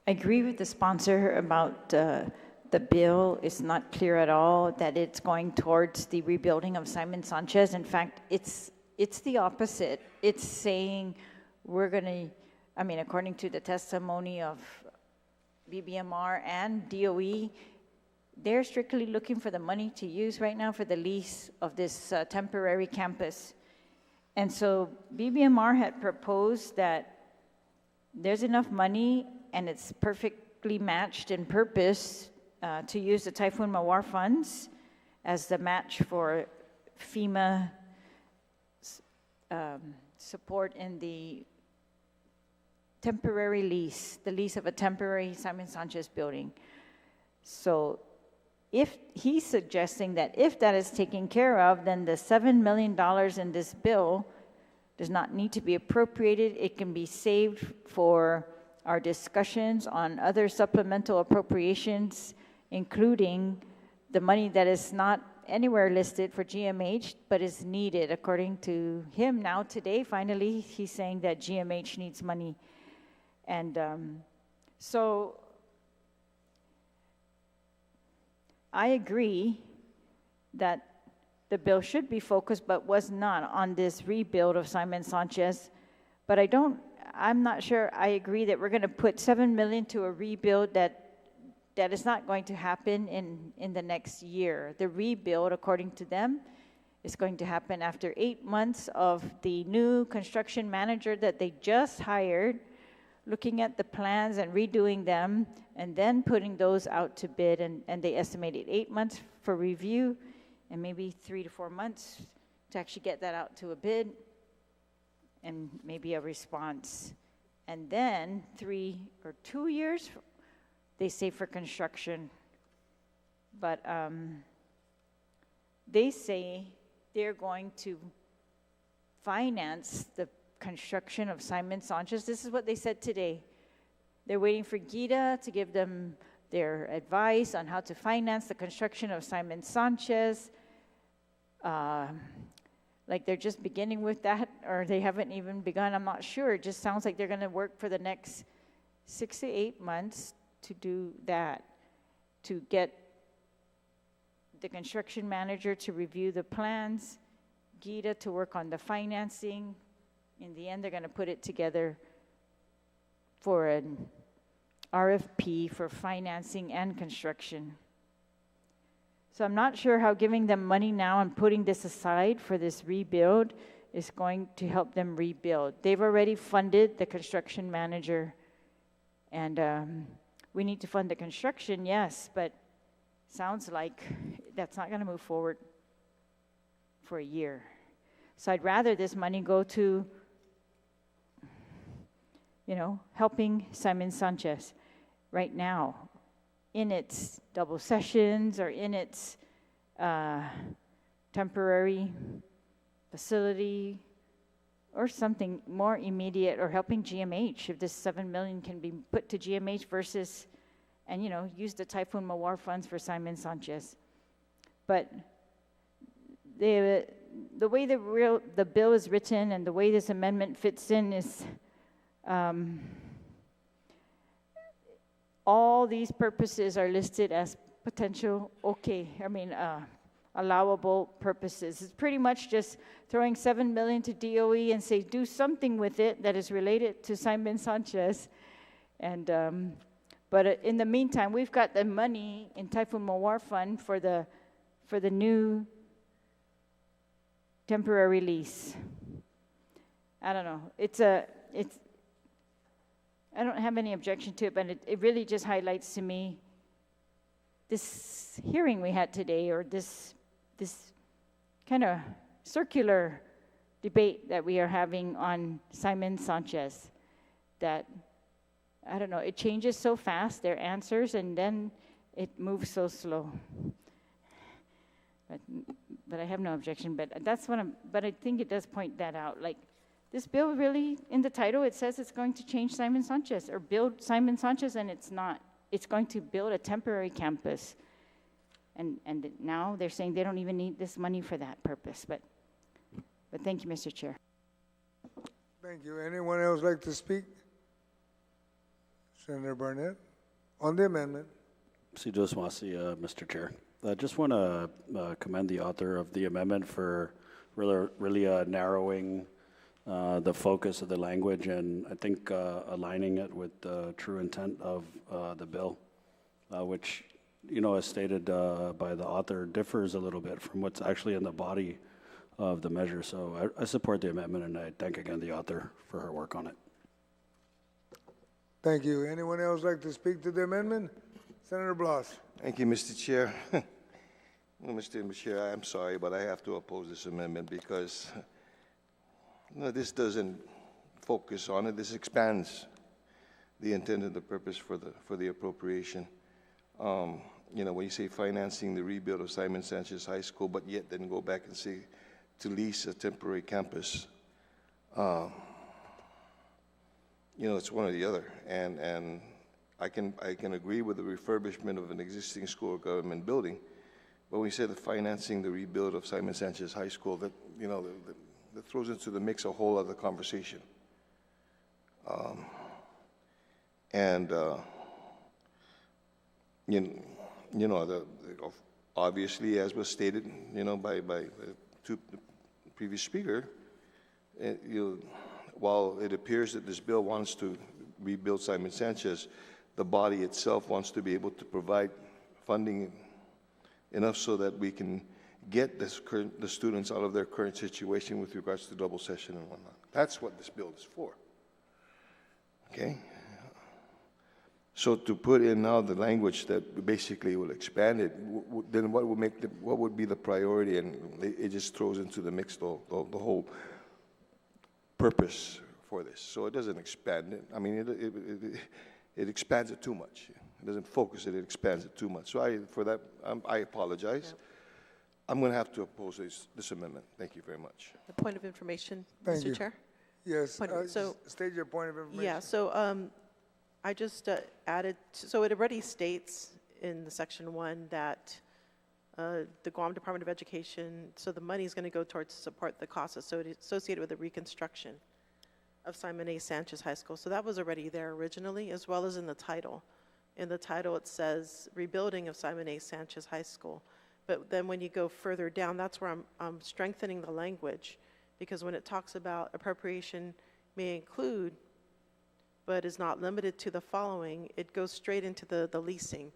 E: agree with the sponsor about the bill. It's not clear at all that it's going towards the rebuilding of Simon Sanchez. In fact, it's the opposite. It's saying we're going to, according to the testimony of BBMR and DOE, they're strictly looking for the money to use right now for the lease of this temporary campus. And so BBMR had proposed that there's enough money and it's perfectly matched in purpose to use the Typhoon Mawar funds as the match for FEMA support in the temporary lease, the lease of a temporary Simon Sanchez building. So if he's suggesting that if that is taken care of, then the $7 million in this bill does not need to be appropriated. It can be saved for our discussions on other supplemental appropriations, including the money that is not anywhere listed for GMH, but is needed. According to him now today, finally, he's saying that GMH needs money. And so I agree that the bill should be focused, but was not, on this rebuild of Simon Sanchez. But I'm not sure I agree that we're going to put $7 million to a rebuild that is not going to happen in the next year. The rebuild, according to them, is going to happen after 8 months of the new construction manager that they just hired, looking at the plans and redoing them, and then putting those out to bid. And they estimated 8 months for review, and maybe 3 to 4 months to actually get that out to a bid, and maybe a response. And then 3 or 2 years, they say, for construction. But they say they're going to finance the construction of Simon Sanchez. This is what they said today. They're waiting for GITA to give them their advice on how to finance the construction of Simon Sanchez. Like they're just beginning with that, or they haven't even begun. I'm not sure. It just sounds like they're going to work for the next 6 to 8 months to do that, to get the construction manager to review the plans, GITA to work on the financing. In the end, they're going to put it together for an RFP for financing and construction. So I'm not sure how giving them money now and putting this aside for this rebuild is going to help them rebuild. They've already funded the construction manager, and we need to fund the construction, yes, but sounds like that's not going to move forward for a year. So I'd rather this money go to, helping Simon Sanchez right now in its double sessions or in its temporary facility or something more immediate, or helping GMH if this $7 million can be put to GMH versus, and use the Typhoon Mawar funds for Simon Sanchez. But the way the bill is written and the way this amendment fits in is all these purposes are listed as potential allowable purposes. It's pretty much just throwing $7 million to DOE and say, do something with it that is related to Simon Sanchez. And but in the meantime, we've got the money in Typhoon Mawar Fund for the new temporary lease. I don't know. I don't have any objection to it, but it really just highlights to me this hearing we had today, or this kind of circular debate that we are having on Simon Sanchez, that, I don't know, it changes so fast, their answers, and then it moves so slow. But I have no objection, but but I think it does point that out. Like, this bill really, in the title, it says it's going to change Simon Sanchez, or build Simon Sanchez, and it's not. It's going to build a temporary campus. And now they're saying they don't even need this money for that purpose. But thank you, Mr. Chair.
A: Thank you. Anyone else like to speak? Senator Barnett, on the amendment.
F: Mr. Chair. I just want to commend the author of the amendment for really narrowing the focus of the language, and I think aligning it with the true intent of the bill, which, as stated by the author, differs a little bit from what's actually in the body of the measure. So I support the amendment, and I thank again the author for her work on it.
A: Thank you. Anyone else like to speak to the amendment? Senator Blas.
H: Thank you, Mr. Chair. Well, Mr. Chair, I'm sorry, but I have to oppose this amendment because this doesn't focus on it. This expands the intent and the purpose for the appropriation. You know, when you say financing the rebuild of Simon Sanchez High School, but yet then go back and say to lease a temporary campus, you know, it's one or the other. And I can agree with the refurbishment of an existing school or government building, but when you say the financing the rebuild of Simon Sanchez High School, that, you know, that throws into the mix a whole other conversation. You know, obviously, as was stated, you know, by the previous speaker, while it appears that this bill wants to rebuild Simon Sanchez, the body itself wants to be able to provide funding enough so that we can get the students out of their current situation with regards to double session and whatnot. That's what this bill is for. Okay? So to put in now the language that basically will expand it, then what would be the priority? And it just throws into the mix the whole purpose for this. So it doesn't expand it. I mean, it expands it too much. It doesn't focus it, it expands it too much. So I apologize.
B: Yep.
H: I'm going to have to oppose this amendment. Thank you very much.
B: The point of information,
A: Thank
B: Mr.
A: you.
B: Chair?
A: Yes,
B: So-
A: state your point of information.
B: Yeah, so I just added, so it already states in the section 1 that the Guam Department of Education, so the money is going to go towards support the costs associated with the reconstruction of Simon A. Sanchez High School. So that was already there originally, as well as in the title. In the title, it says rebuilding of Simon A. Sanchez High School. But then when you go further down, that's where I'm strengthening the language, because when it talks about appropriation may include, but is not limited to the following, it goes straight into the leasing,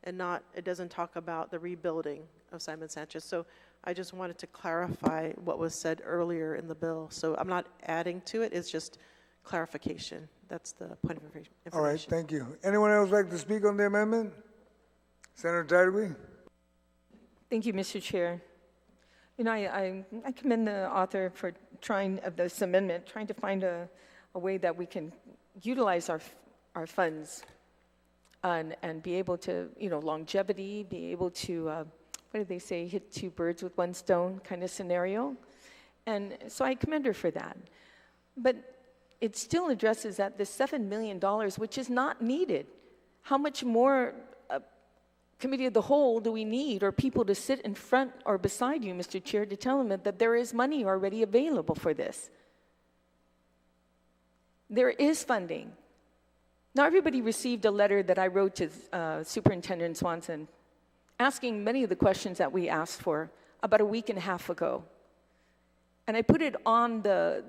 B: and it doesn't talk about the rebuilding of Simon Sanchez. So I just wanted to clarify what was said earlier in the bill. So I'm not adding to it, it's just clarification. That's the point of information.
A: All right, thank you. Anyone else like to speak on the amendment? Senator Tyree?
I: Thank you, Mr. Chair. You know, I commend the author for trying of this amendment, trying to find a way that we can utilize our funds and be able to, you know, longevity, be able to, what did they say, hit two birds with one stone kind of scenario. And so I commend her for that. But it still addresses that the $7 million, which is not needed. How much more committee of the whole do we need, or people to sit in front or beside you, Mr. Chair, to tell them that there is money already available for this? There is funding. Now, everybody received a letter that I wrote to Superintendent Swanson asking many of the questions that we asked for about a week and a half ago. And I put it on the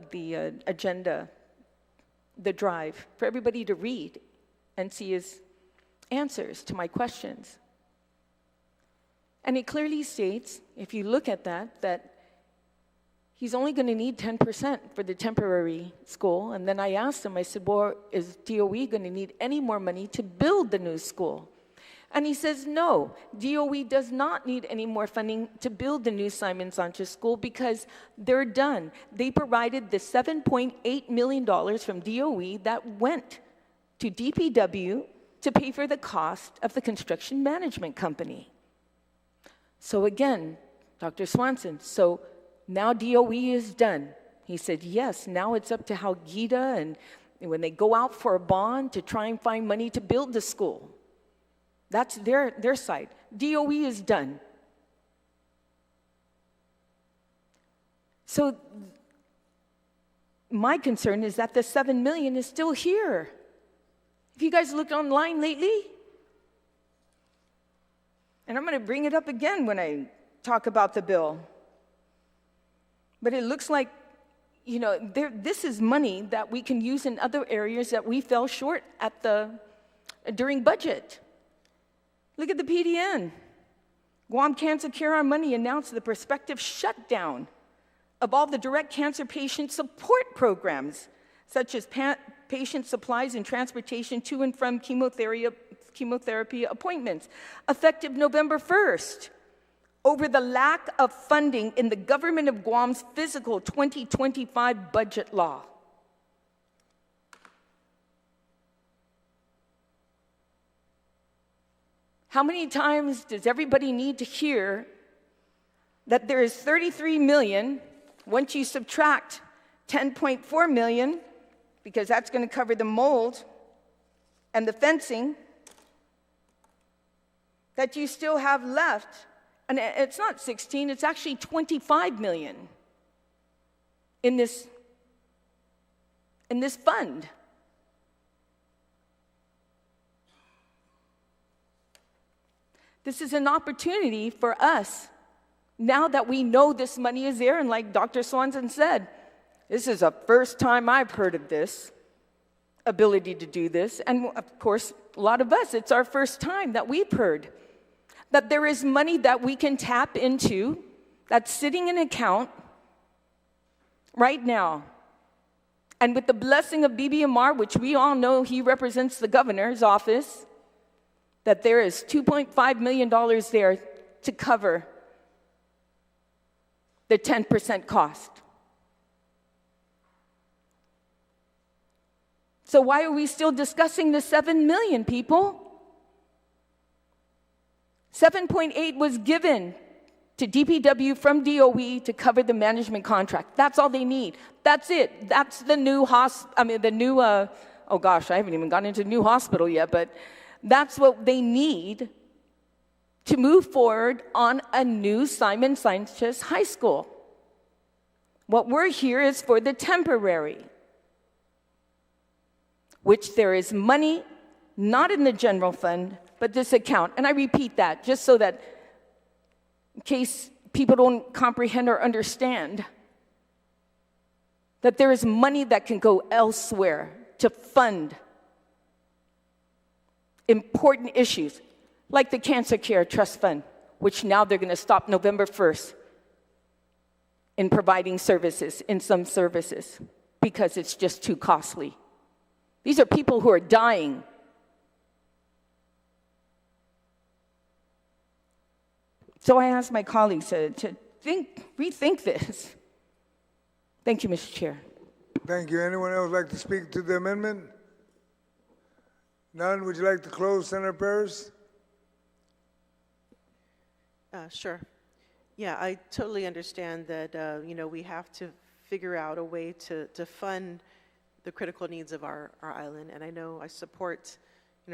I: agenda, the drive, for everybody to read and see his answers to my questions. And it clearly states, if you look at that he's only going to need 10% for the temporary school. And then I asked him, I said, well, is DOE going to need any more money to build the new school? And he says, no, DOE does not need any more funding to build the new Simon Sanchez School because they're done. They provided the $7.8 million from DOE that went to DPW to pay for the cost of the construction management company. So again, Dr. Swanson, so now DOE is done. He said, yes, now it's up to how GITA and when they go out for a bond to try and find money to build the school. That's their side. DOE is done. So my concern is that the $7 million is still here. Have you guys looked online lately? And I'm going to bring it up again when I talk about the bill. But it looks like, you know, this is money that we can use in other areas that we fell short at during budget. Look at the PDN. Guam Cancer Care on Money announced the prospective shutdown of all the direct cancer patient support programs, such as patient supplies and transportation to and from chemotherapy appointments, effective November 1st, over the lack of funding in the government of Guam's fiscal 2025 budget law. How many times does everybody need to hear that there is 33 million, once you subtract 10.4 million, because that's going to cover the mold and the fencing, that you still have left? And it's not 16, it's actually 25 million in this fund. This is an opportunity for us, now that we know this money is there, and like Dr. Swanson said, this is the first time I've heard of this ability to do this. And of course, a lot of us, it's our first time that we've heard that there is money that we can tap into that's sitting in an account right now. And with the blessing of BBMR, which we all know he represents the governor's office, that there is $2.5 million there to cover the 10% cost. So why are we still discussing the 7 million, people? 7.8 was given to DPW from DOE to cover the management contract. That's all they need. That's it. That's the new oh gosh, I haven't even gotten into the new hospital yet, but that's what they need to move forward on a new Simon Sanchez High School. What we're here is for the temporary, which there is money not in the general fund, but this account. And I repeat that just so that in case people don't comprehend or understand, that there is money that can go elsewhere to fund important issues, like the Cancer Care Trust Fund, which now they're going to stop November 1st in providing services, in some services, because it's just too costly. These are people who are dying. So I asked my colleagues to rethink this. Thank you, Mr. Chair.
A: Thank you. Anyone else like to speak to the amendment? None. Would you like to close, Senator Paris?
B: Sure. Yeah, I totally understand that, we have to figure out a way to fund the critical needs of our island. And I know I support,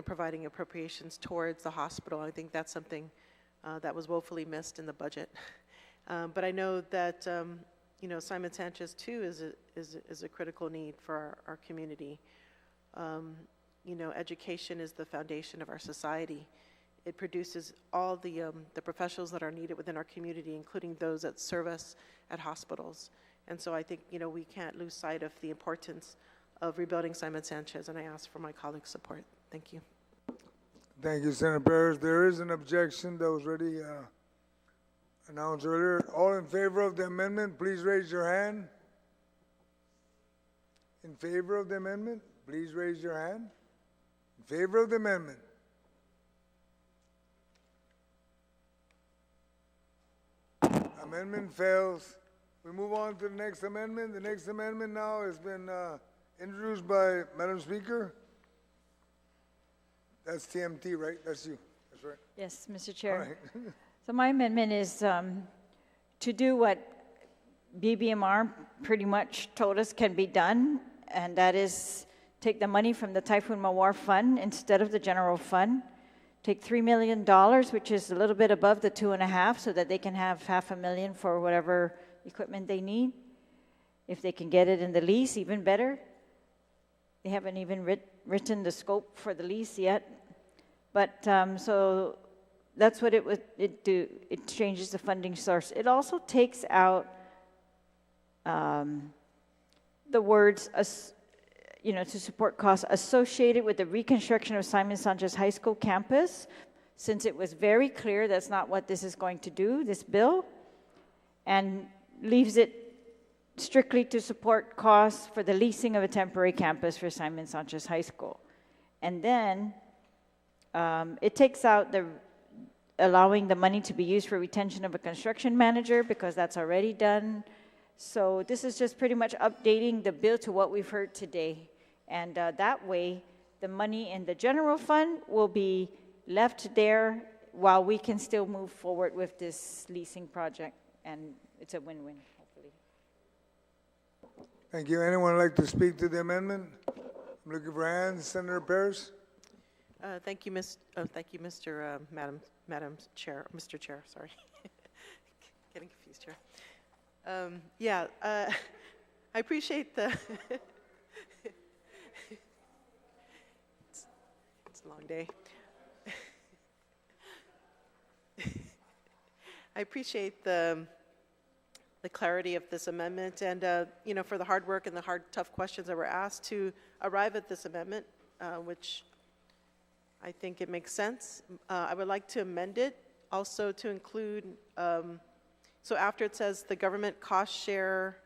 B: providing appropriations towards the hospital. I think that's something that was woefully missed in the budget. But I know that, Simon Sanchez too is a critical need for our community. Education is the foundation of our society. It produces all the professionals that are needed within our community, including those that serve us at hospitals. And so I think, we can't lose sight of the importance of rebuilding Simon Sanchez, and I ask for my colleagues' support. Thank you.
A: Thank you, Senator Paris. There is an objection that was already announced earlier. All in favor of the amendment, please raise your hand. In favor of the amendment, please raise your hand. In favor of the amendment. Amendment fails. We move on to the next amendment. The next amendment now has been introduced by Madam Speaker. That's TMT, right? That's you. That's right.
E: Yes, Mr. Chair.
A: All right.
E: So my amendment is to do what BBMR pretty much told us can be done, and that is take the money from the Typhoon Mawar Fund instead of the general fund, take $3 million, which is a little bit above the 2.5, so that they can have $500,000 for whatever equipment they need. If they can get it in the lease, even better. They haven't even written the scope for the lease yet. But so that's what it would do. It changes the funding source. It also takes out the words, to support costs associated with the reconstruction of Simon Sanchez High School campus, since it was very clear that's not what this is going to do, this bill, and leaves it strictly to support costs for the leasing of a temporary campus for Simon Sanchez High School. And then it takes out allowing the money to be used for retention of a construction manager, because that's already done. So this is just pretty much updating the bill to what we've heard today. And that way, the money in the general fund will be left there while we can still move forward with this leasing project, and it's a win-win, hopefully.
A: Thank you. Anyone like to speak to the amendment? I'm looking for hands. Senator Paris?
B: Thank you, Madam Chair, Mr. Chair, sorry. Getting confused here. Yeah, I appreciate the, it's a long day. I appreciate the clarity of this amendment and, you know, for the hard work and the hard, tough questions that were asked to arrive at this amendment, which I think it makes sense. I would like to amend it also to include, so after it says the government cost share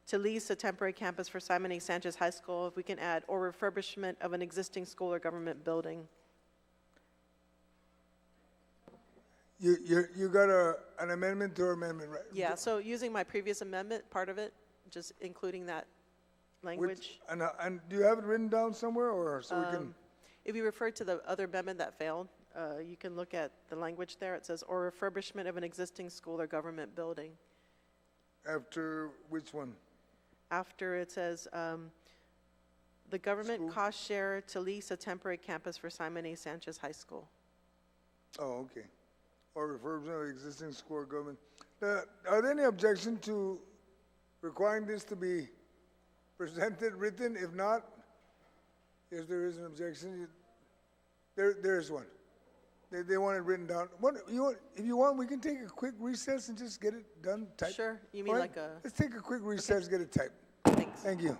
B: to lease a temporary campus for Simon A. Sanchez High School, if we can add, or refurbishment of an existing school or government building.
A: You got an amendment to our amendment, right?
B: Yeah, so using my previous amendment, part of it, just including that language.
A: And do you have it written down somewhere, or so we can?
B: If you refer to the other amendment that failed, you can look at the language there. It says, or refurbishment of an existing school or government building.
A: After which one?
B: After it says, the government cost share to lease a temporary campus for Simon A. Sanchez High School.
A: Oh, okay. Or refurbishment of existing school or government. Are there any objection to requiring this to be presented written? If not, yes, there is an objection. There is one. They want it written down. If you want, we can take a quick recess and just get it done, typed.
B: Sure. You mean like a...
A: Let's take a quick recess, get it typed.
B: Thanks.
A: Thank you.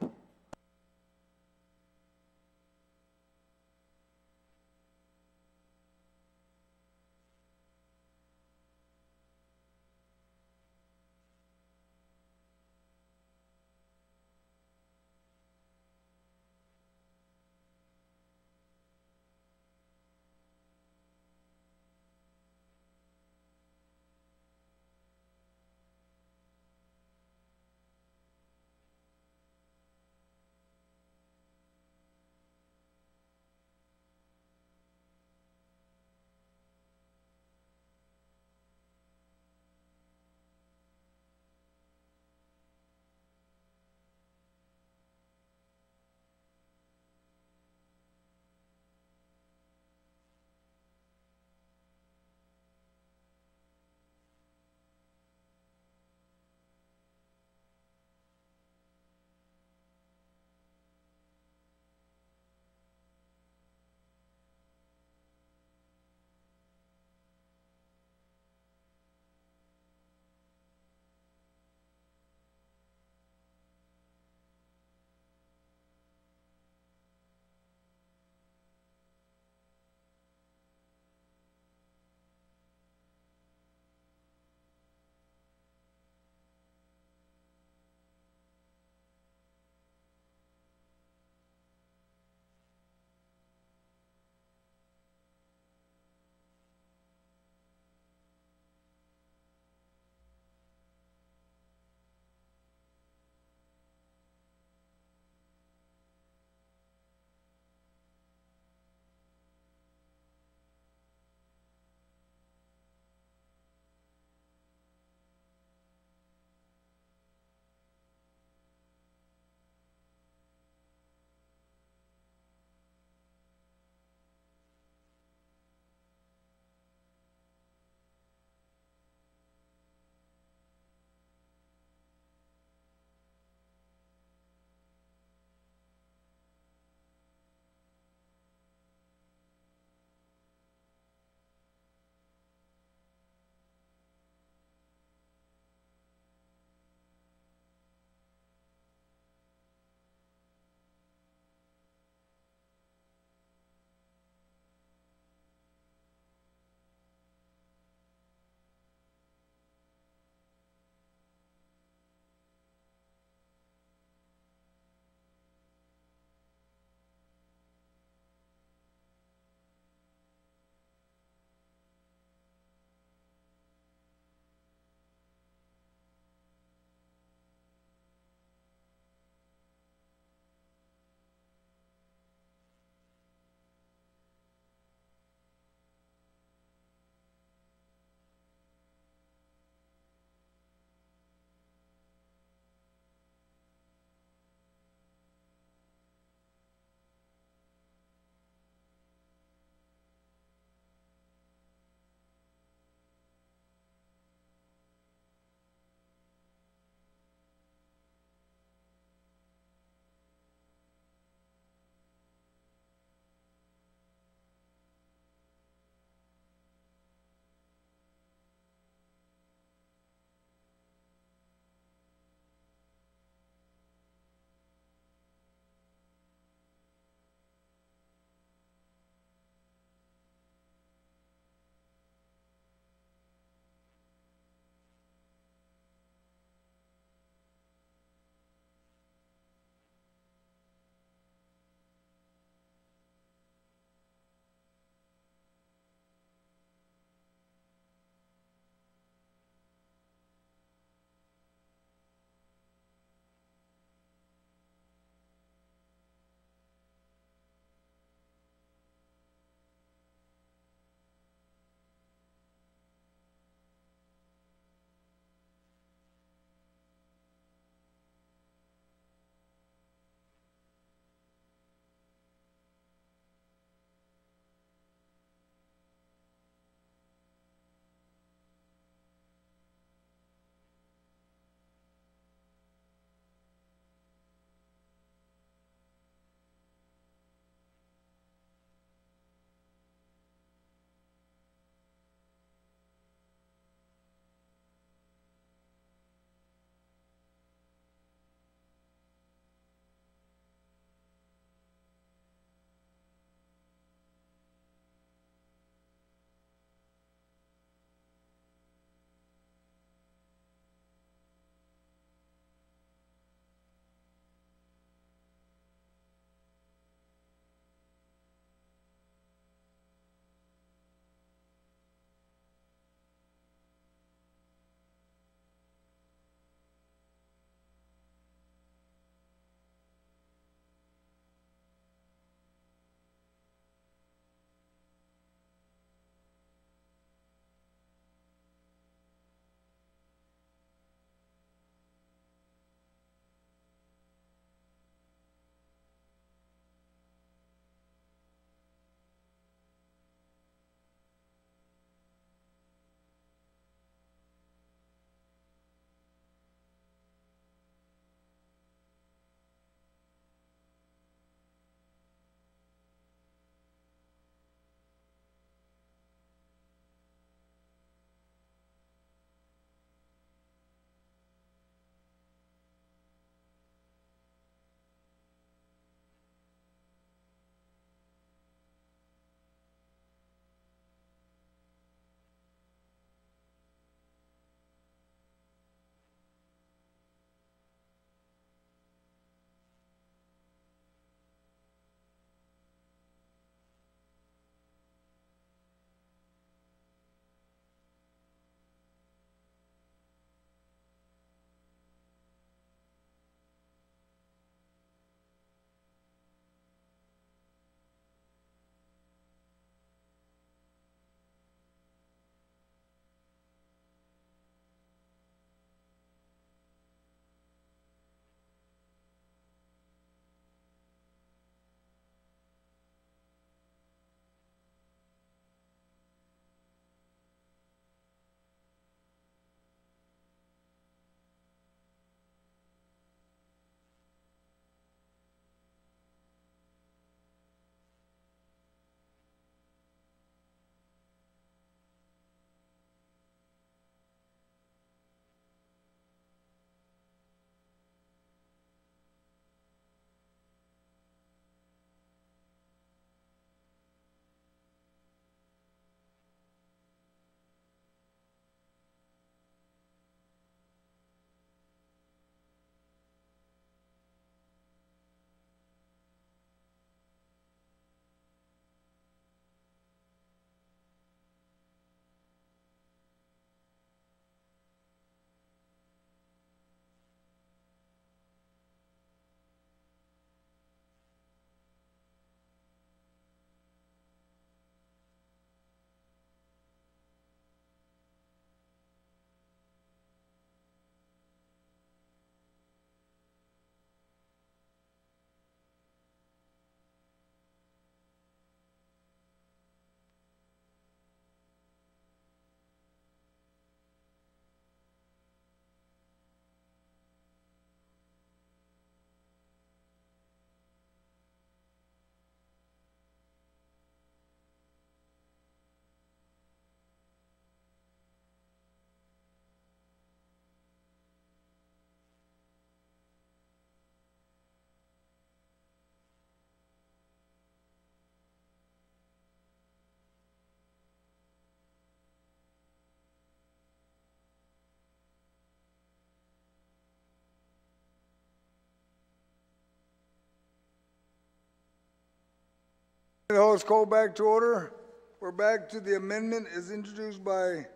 A: The host call back to order. We're back to the amendment as introduced by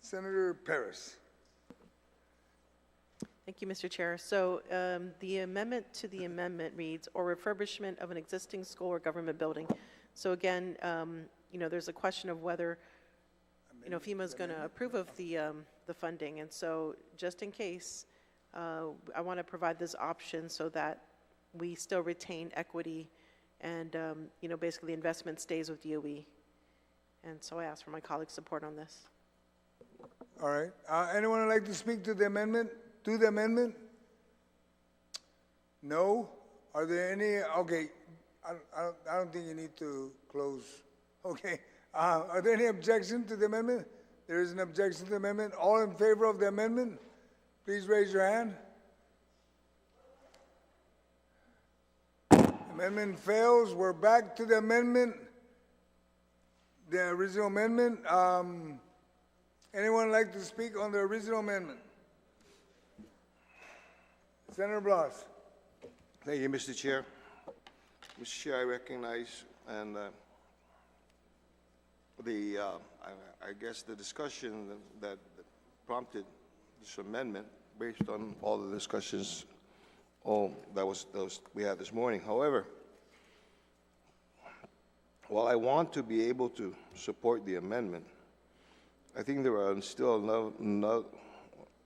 A: Senator Paris.
B: Thank you, Mr. Chair. So the amendment to the amendment reads, or refurbishment of an existing school or government building. So again, there's a question of whether, FEMA is going to approve of the funding. And so just in case, I want to provide this option so that we still retain equity and, basically the investment stays with DOE. And so I ask for my colleagues' support on this.
A: All right. Anyone would like to speak to the amendment? To the amendment? No? Are there any? Okay. I don't think you need to close. Okay. Are there any objections to the amendment? There is an objection to the amendment. All in favor of the amendment? Please raise your hand. Amendment fails. We're back to the amendment, the original amendment. Anyone like to speak on the original amendment? Senator Blas.
H: Thank you, Mr. Chair. Mr. Chair, I recognize and I guess the discussion that prompted this amendment based on all the discussions that we had this morning. However, while I want to be able to support the amendment, I think there are still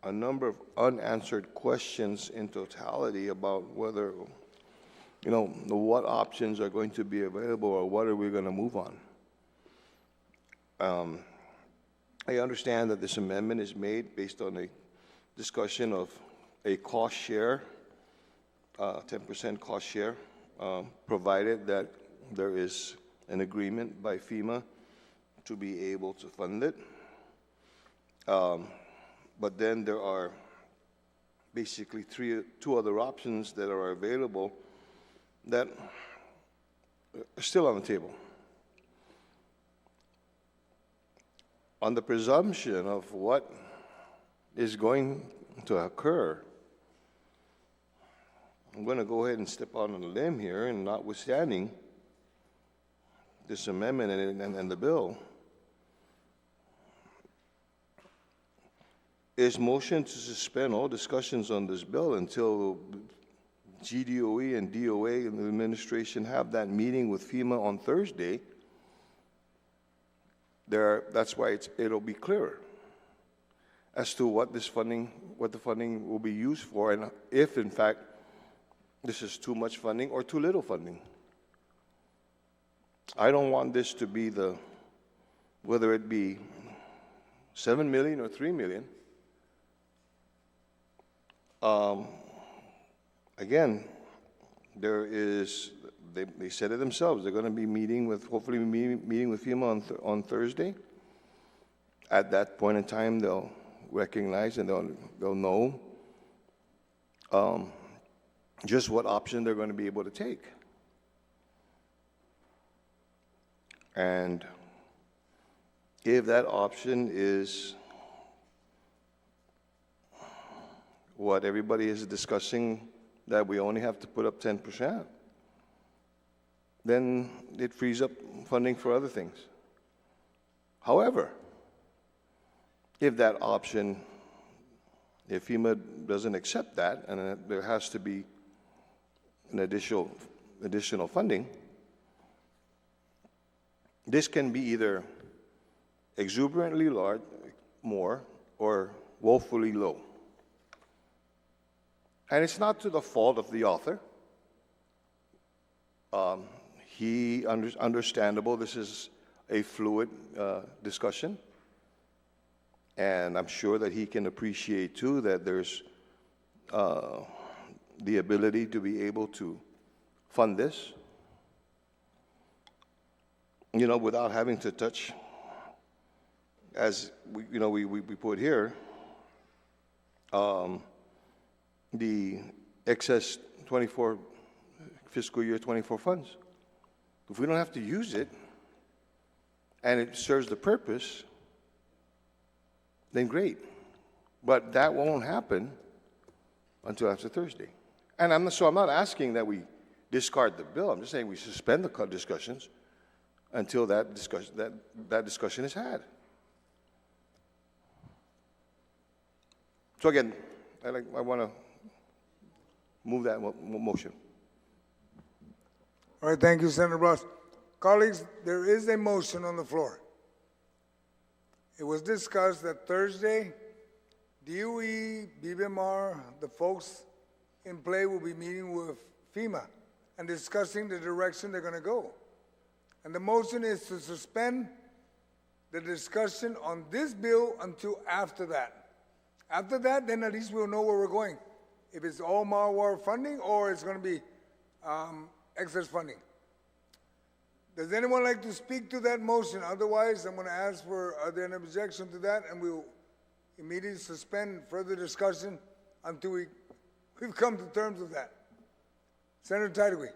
H: a number of unanswered questions in totality about whether, what options are going to be available or what are we going to move on. I understand that this amendment is made based on a discussion of a cost share, 10% cost share, provided that there is an agreement by FEMA to be able to fund it. But then there are basically two other options that are available that are still on the table. On the presumption of what is going to occur, I'm going to go ahead and step out on a limb here, and notwithstanding this amendment and the bill, is motion to suspend all discussions on this bill until GDOE and DOA and the administration have that meeting with FEMA on Thursday. That's why it'll be clearer as to what the funding will be used for, and if in fact this is too much funding or too little funding. I don't want this to be whether it be 7 million or 3 million. Again, they said it themselves. They're going to be hopefully meeting with FEMA on Thursday. At that point in time, they'll recognize and they'll know just what option they're going to be able to take. And if that option is what everybody is discussing, that we only have to put up 10%, then it frees up funding for other things. However, if that option, if FEMA doesn't accept that, and there has to be an additional funding, this can be either exuberantly large, more, or woefully low. And it's not to the fault of the author. Understandable, this is a fluid discussion. And I'm sure that he can appreciate, too, that there's the ability to be able to fund this, without having to touch, as we put here, the excess fiscal year 24 funds. If we don't have to use it, and it serves the purpose, then great. But that won't happen until after Thursday. And I'm not asking that we discard the bill. I'm just saying we suspend the discussions until that discussion is had. So again, I want to move that motion.
A: All right, thank you, Senator Blas. Colleagues, there is a motion on the floor. It was discussed that Thursday, DOE, BBMR, the folks in play will be meeting with FEMA and discussing the direction they're going to go. And the motion is to suspend the discussion on this bill until after that. After that, then at least we'll know where we're going. If it's all Marwar funding or it's going to be excess funding. Does anyone like to speak to that motion? Otherwise, I'm going to ask for, are there an objection to that? And we'll immediately suspend further discussion until we've come to terms with that. Senator Tideway.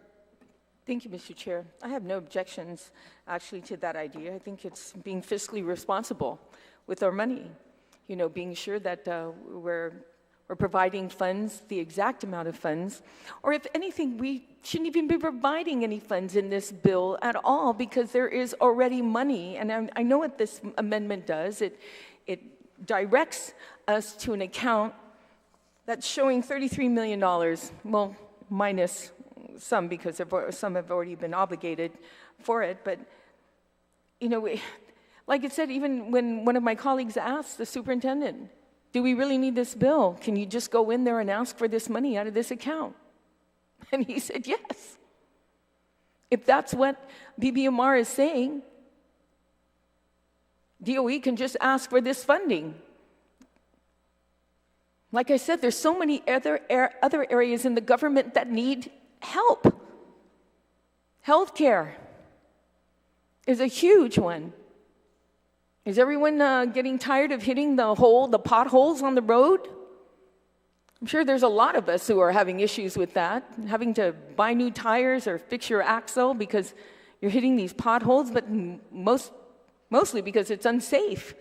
I: Thank you, Mr. Chair. I have no objections, actually, to that idea. I think it's being fiscally responsible with our money. You know, being sure that we're providing funds, the exact amount of funds, or if anything, we shouldn't even be providing any funds in this bill at all because there is already money. And I know what this amendment does. It directs us to an account that's showing $33 million, well, minus some because some have already been obligated for it. But, you know, like it said, even when one of my colleagues asked the superintendent, do we really need this bill? Can you just go in there and ask for this money out of this account? And he said, yes. If that's what BBMR is saying, DOE can just ask for this funding. Like I said, there's so many other areas in the government that need help. Healthcare is a huge one. Is everyone getting tired of hitting the potholes on the road? I'm sure there's a lot of us who are having issues with that, having to buy new tires or fix your axle because you're hitting these potholes, but mostly because it's unsafe.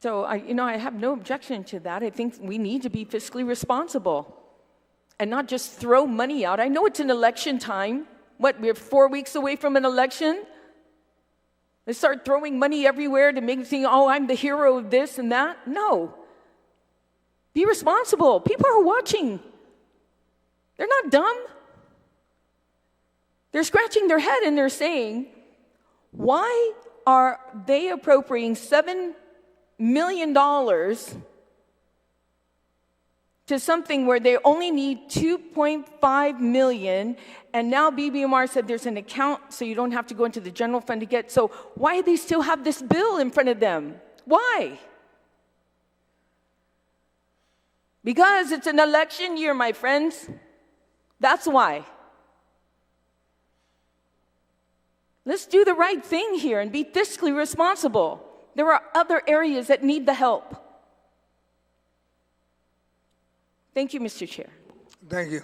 I: So I have no objection to that. I think we need to be fiscally responsible and not just throw money out. I know it's an election time. We're 4 weeks away from an election? They start throwing money everywhere to make you think, oh, I'm the hero of this and that. No. Be responsible. People are watching. They're not dumb. They're scratching their head and they're saying, why are they appropriating $7 million to something where they only need $2.5 million, and now BBMR said there's an account so you don't have to go into the general fund to get, so why do they still have this bill in front of them? Why? Because it's an election year, my friends. That's why. Let's do the right thing here and be fiscally responsible. There are other areas that need the help. Thank you, Mr. Chair.
A: Thank you.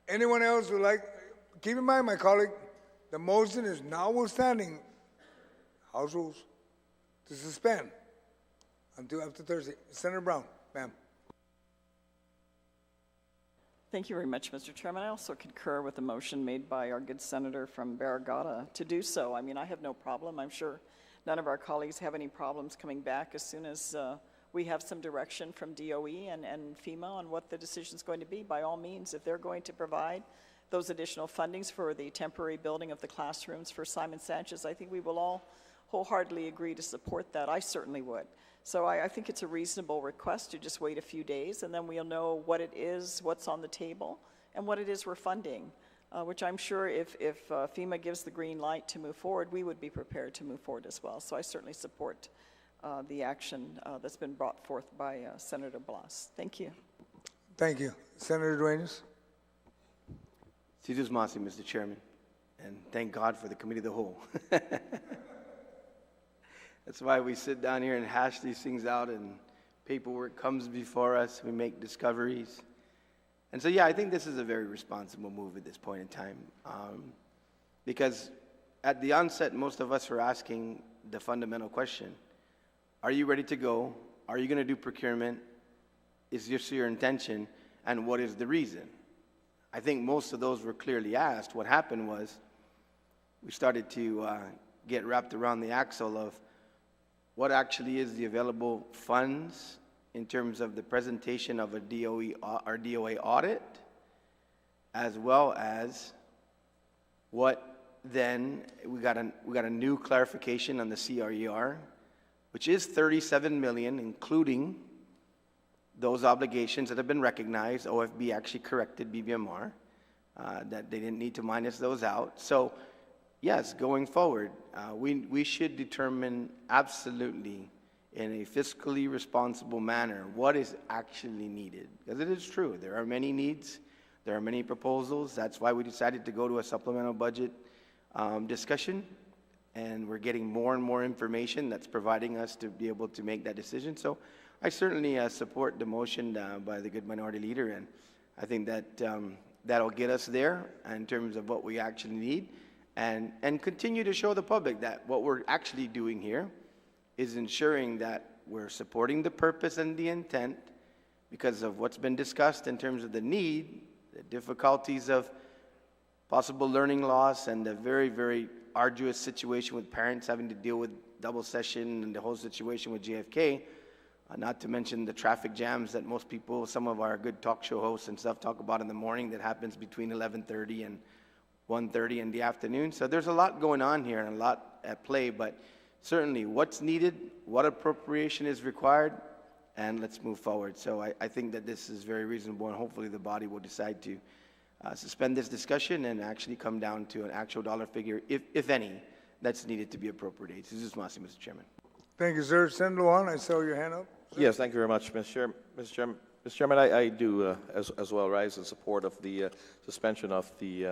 A: Anyone else would like, keep in mind, my colleague, the motion is notwithstanding House rules to suspend until after Thursday. Senator Brown, ma'am.
J: Thank you very much, Mr. Chairman. I also concur with the motion made by our good senator from Barragata to do so. I mean, I have no problem. I'm sure none of our colleagues have any problems coming back as soon as we have some direction from DOE and FEMA on what the decision is going to be. By all means, if they're going to provide those additional fundings for the temporary building of the classrooms for Simon Sanchez, I think we will all wholeheartedly agree to support that. I certainly would. So I think it's a reasonable request to just wait a few days, and then we'll know what it is, what's on the table, and what it is we're funding, which I'm sure if FEMA gives the green light to move forward, we would be prepared to move forward as well. So I certainly support the action that's been brought forth by Senator Blas. Thank you.
A: Thank you. Senator Duenas.
G: Sidus Masi, Mr. Chairman, and thank God for the Committee of the Whole. That's why we sit down here and hash these things out, and paperwork comes before us, we make discoveries. And so, yeah, I think this is a very responsible move at this point in time, because at the onset, most of us were asking the fundamental question: are you ready to go? Are you going to do procurement? Is this your intention? and what is the reason? I think most of those were clearly asked. What happened was we started to get wrapped around the axle of what actually is the available funds in terms of the presentation of a DOE or DOA audit, as well as what then we got a new clarification on the CRER, which is 37 million, including those obligations that have been recognized. OFB actually corrected BBMR, that they didn't need to minus those out. So yes, going forward, we should determine absolutely in a fiscally responsible manner what is actually needed. Because it is true, there are many needs, there are many proposals. That's why we decided to go to a supplemental budget discussion, and we're getting more and more information that's providing us to be able to make that decision. So I certainly support the motion by the good minority leader, and I think that that'll get us there in terms of what we actually need, and continue to show the public that what we're actually doing here is ensuring that we're supporting the purpose and the intent because of what's been discussed in terms of the need, the difficulties of possible learning loss, and the very, very arduous situation with parents having to deal with double session and the whole situation with JFK, not to mention the traffic jams that most people, some of our good talk show hosts and stuff talk about in the morning that happens between 11:30 and 1:30 in the afternoon. So there's a lot going on here and a lot at play, but certainly what's needed, what appropriation is required, and let's move forward. So I think that this is very reasonable, and hopefully the body will decide to suspend this discussion and actually come down to an actual dollar figure, if any, that's needed to be appropriated. This is Masi, Mr. Chairman.
A: Thank you, sir. Senator Lujan, I saw your hand up. Sir.
K: Yes, thank you very much, Mr. Chairman, I do as well rise in support of the suspension of the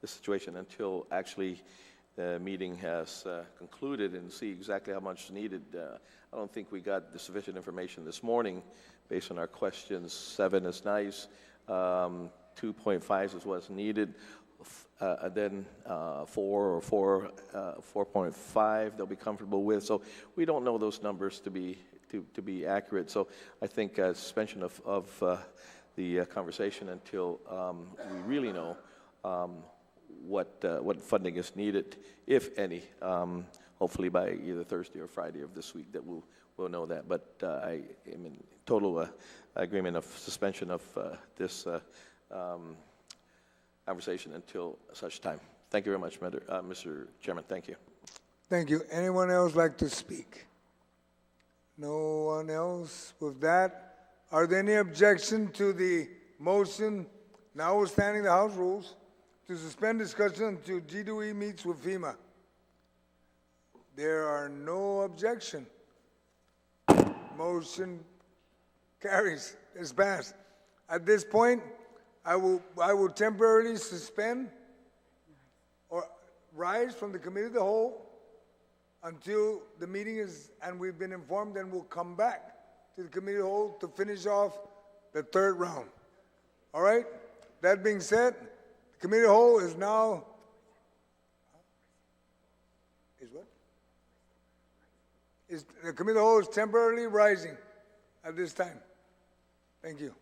K: situation until actually the meeting has concluded and see exactly how much is needed. I don't think we got the sufficient information this morning based on our questions. 7 is nice. 2.5 is what's needed. Then 4 or 4.5 they'll be comfortable with. So we don't know those numbers to be accurate. So I think suspension of the conversation until we really know what funding is needed, if any. Hopefully by either Thursday or Friday of this week that we'll know that. But I am in total agreement of suspension of this conversation until such time. Thank you very much, Mr. Chairman. Thank you.
A: Thank you. Anyone else like to speak? No one else? With that, are there any objection to the motion, notwithstanding the House rules, to suspend discussion until GDOE meets with FEMA? There are no objection. Motion carries. It's passed. At this point, I will temporarily suspend or rise from the committee of the whole until the meeting is, and we've been informed, and we'll come back to the committee of the whole to finish off the third round. All right? That being said, the committee of the whole is now, the committee of the whole is temporarily rising at this time. Thank you.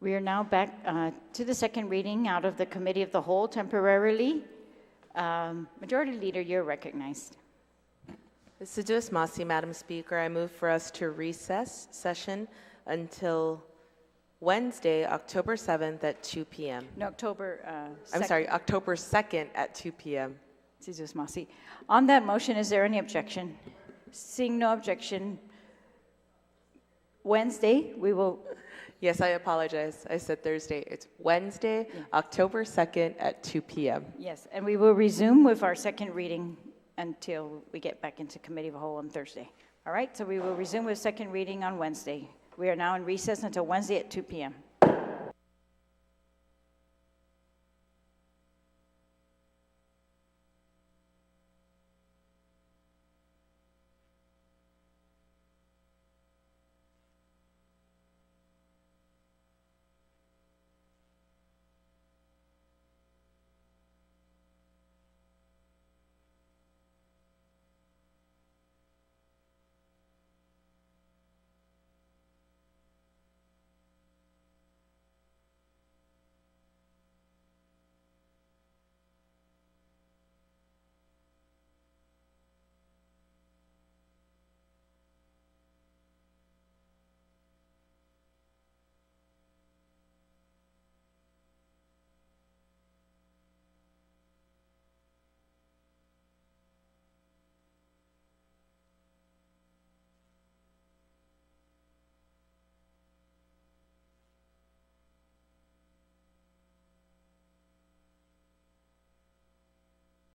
E: We are now back to the second reading out of the Committee of the Whole temporarily. Majority Leader, you're recognized.
B: Deciduous Masi, Madam Speaker, I move for us to recess session until Wednesday, October 7th at 2 p.m.
E: No, October
B: I'm sorry, October 2nd at 2 p.m.
E: Deciduous Masi. On that motion, is there any objection? Seeing no objection, Wednesday, we will...
B: Yes, I apologize. I said Thursday. It's Wednesday, October 2nd at 2 p.m.
E: Yes, and we will resume with our second reading until we get back into Committee of the Whole on Thursday. All right, so we will resume with second reading on Wednesday. We are now in recess until Wednesday at 2 p.m.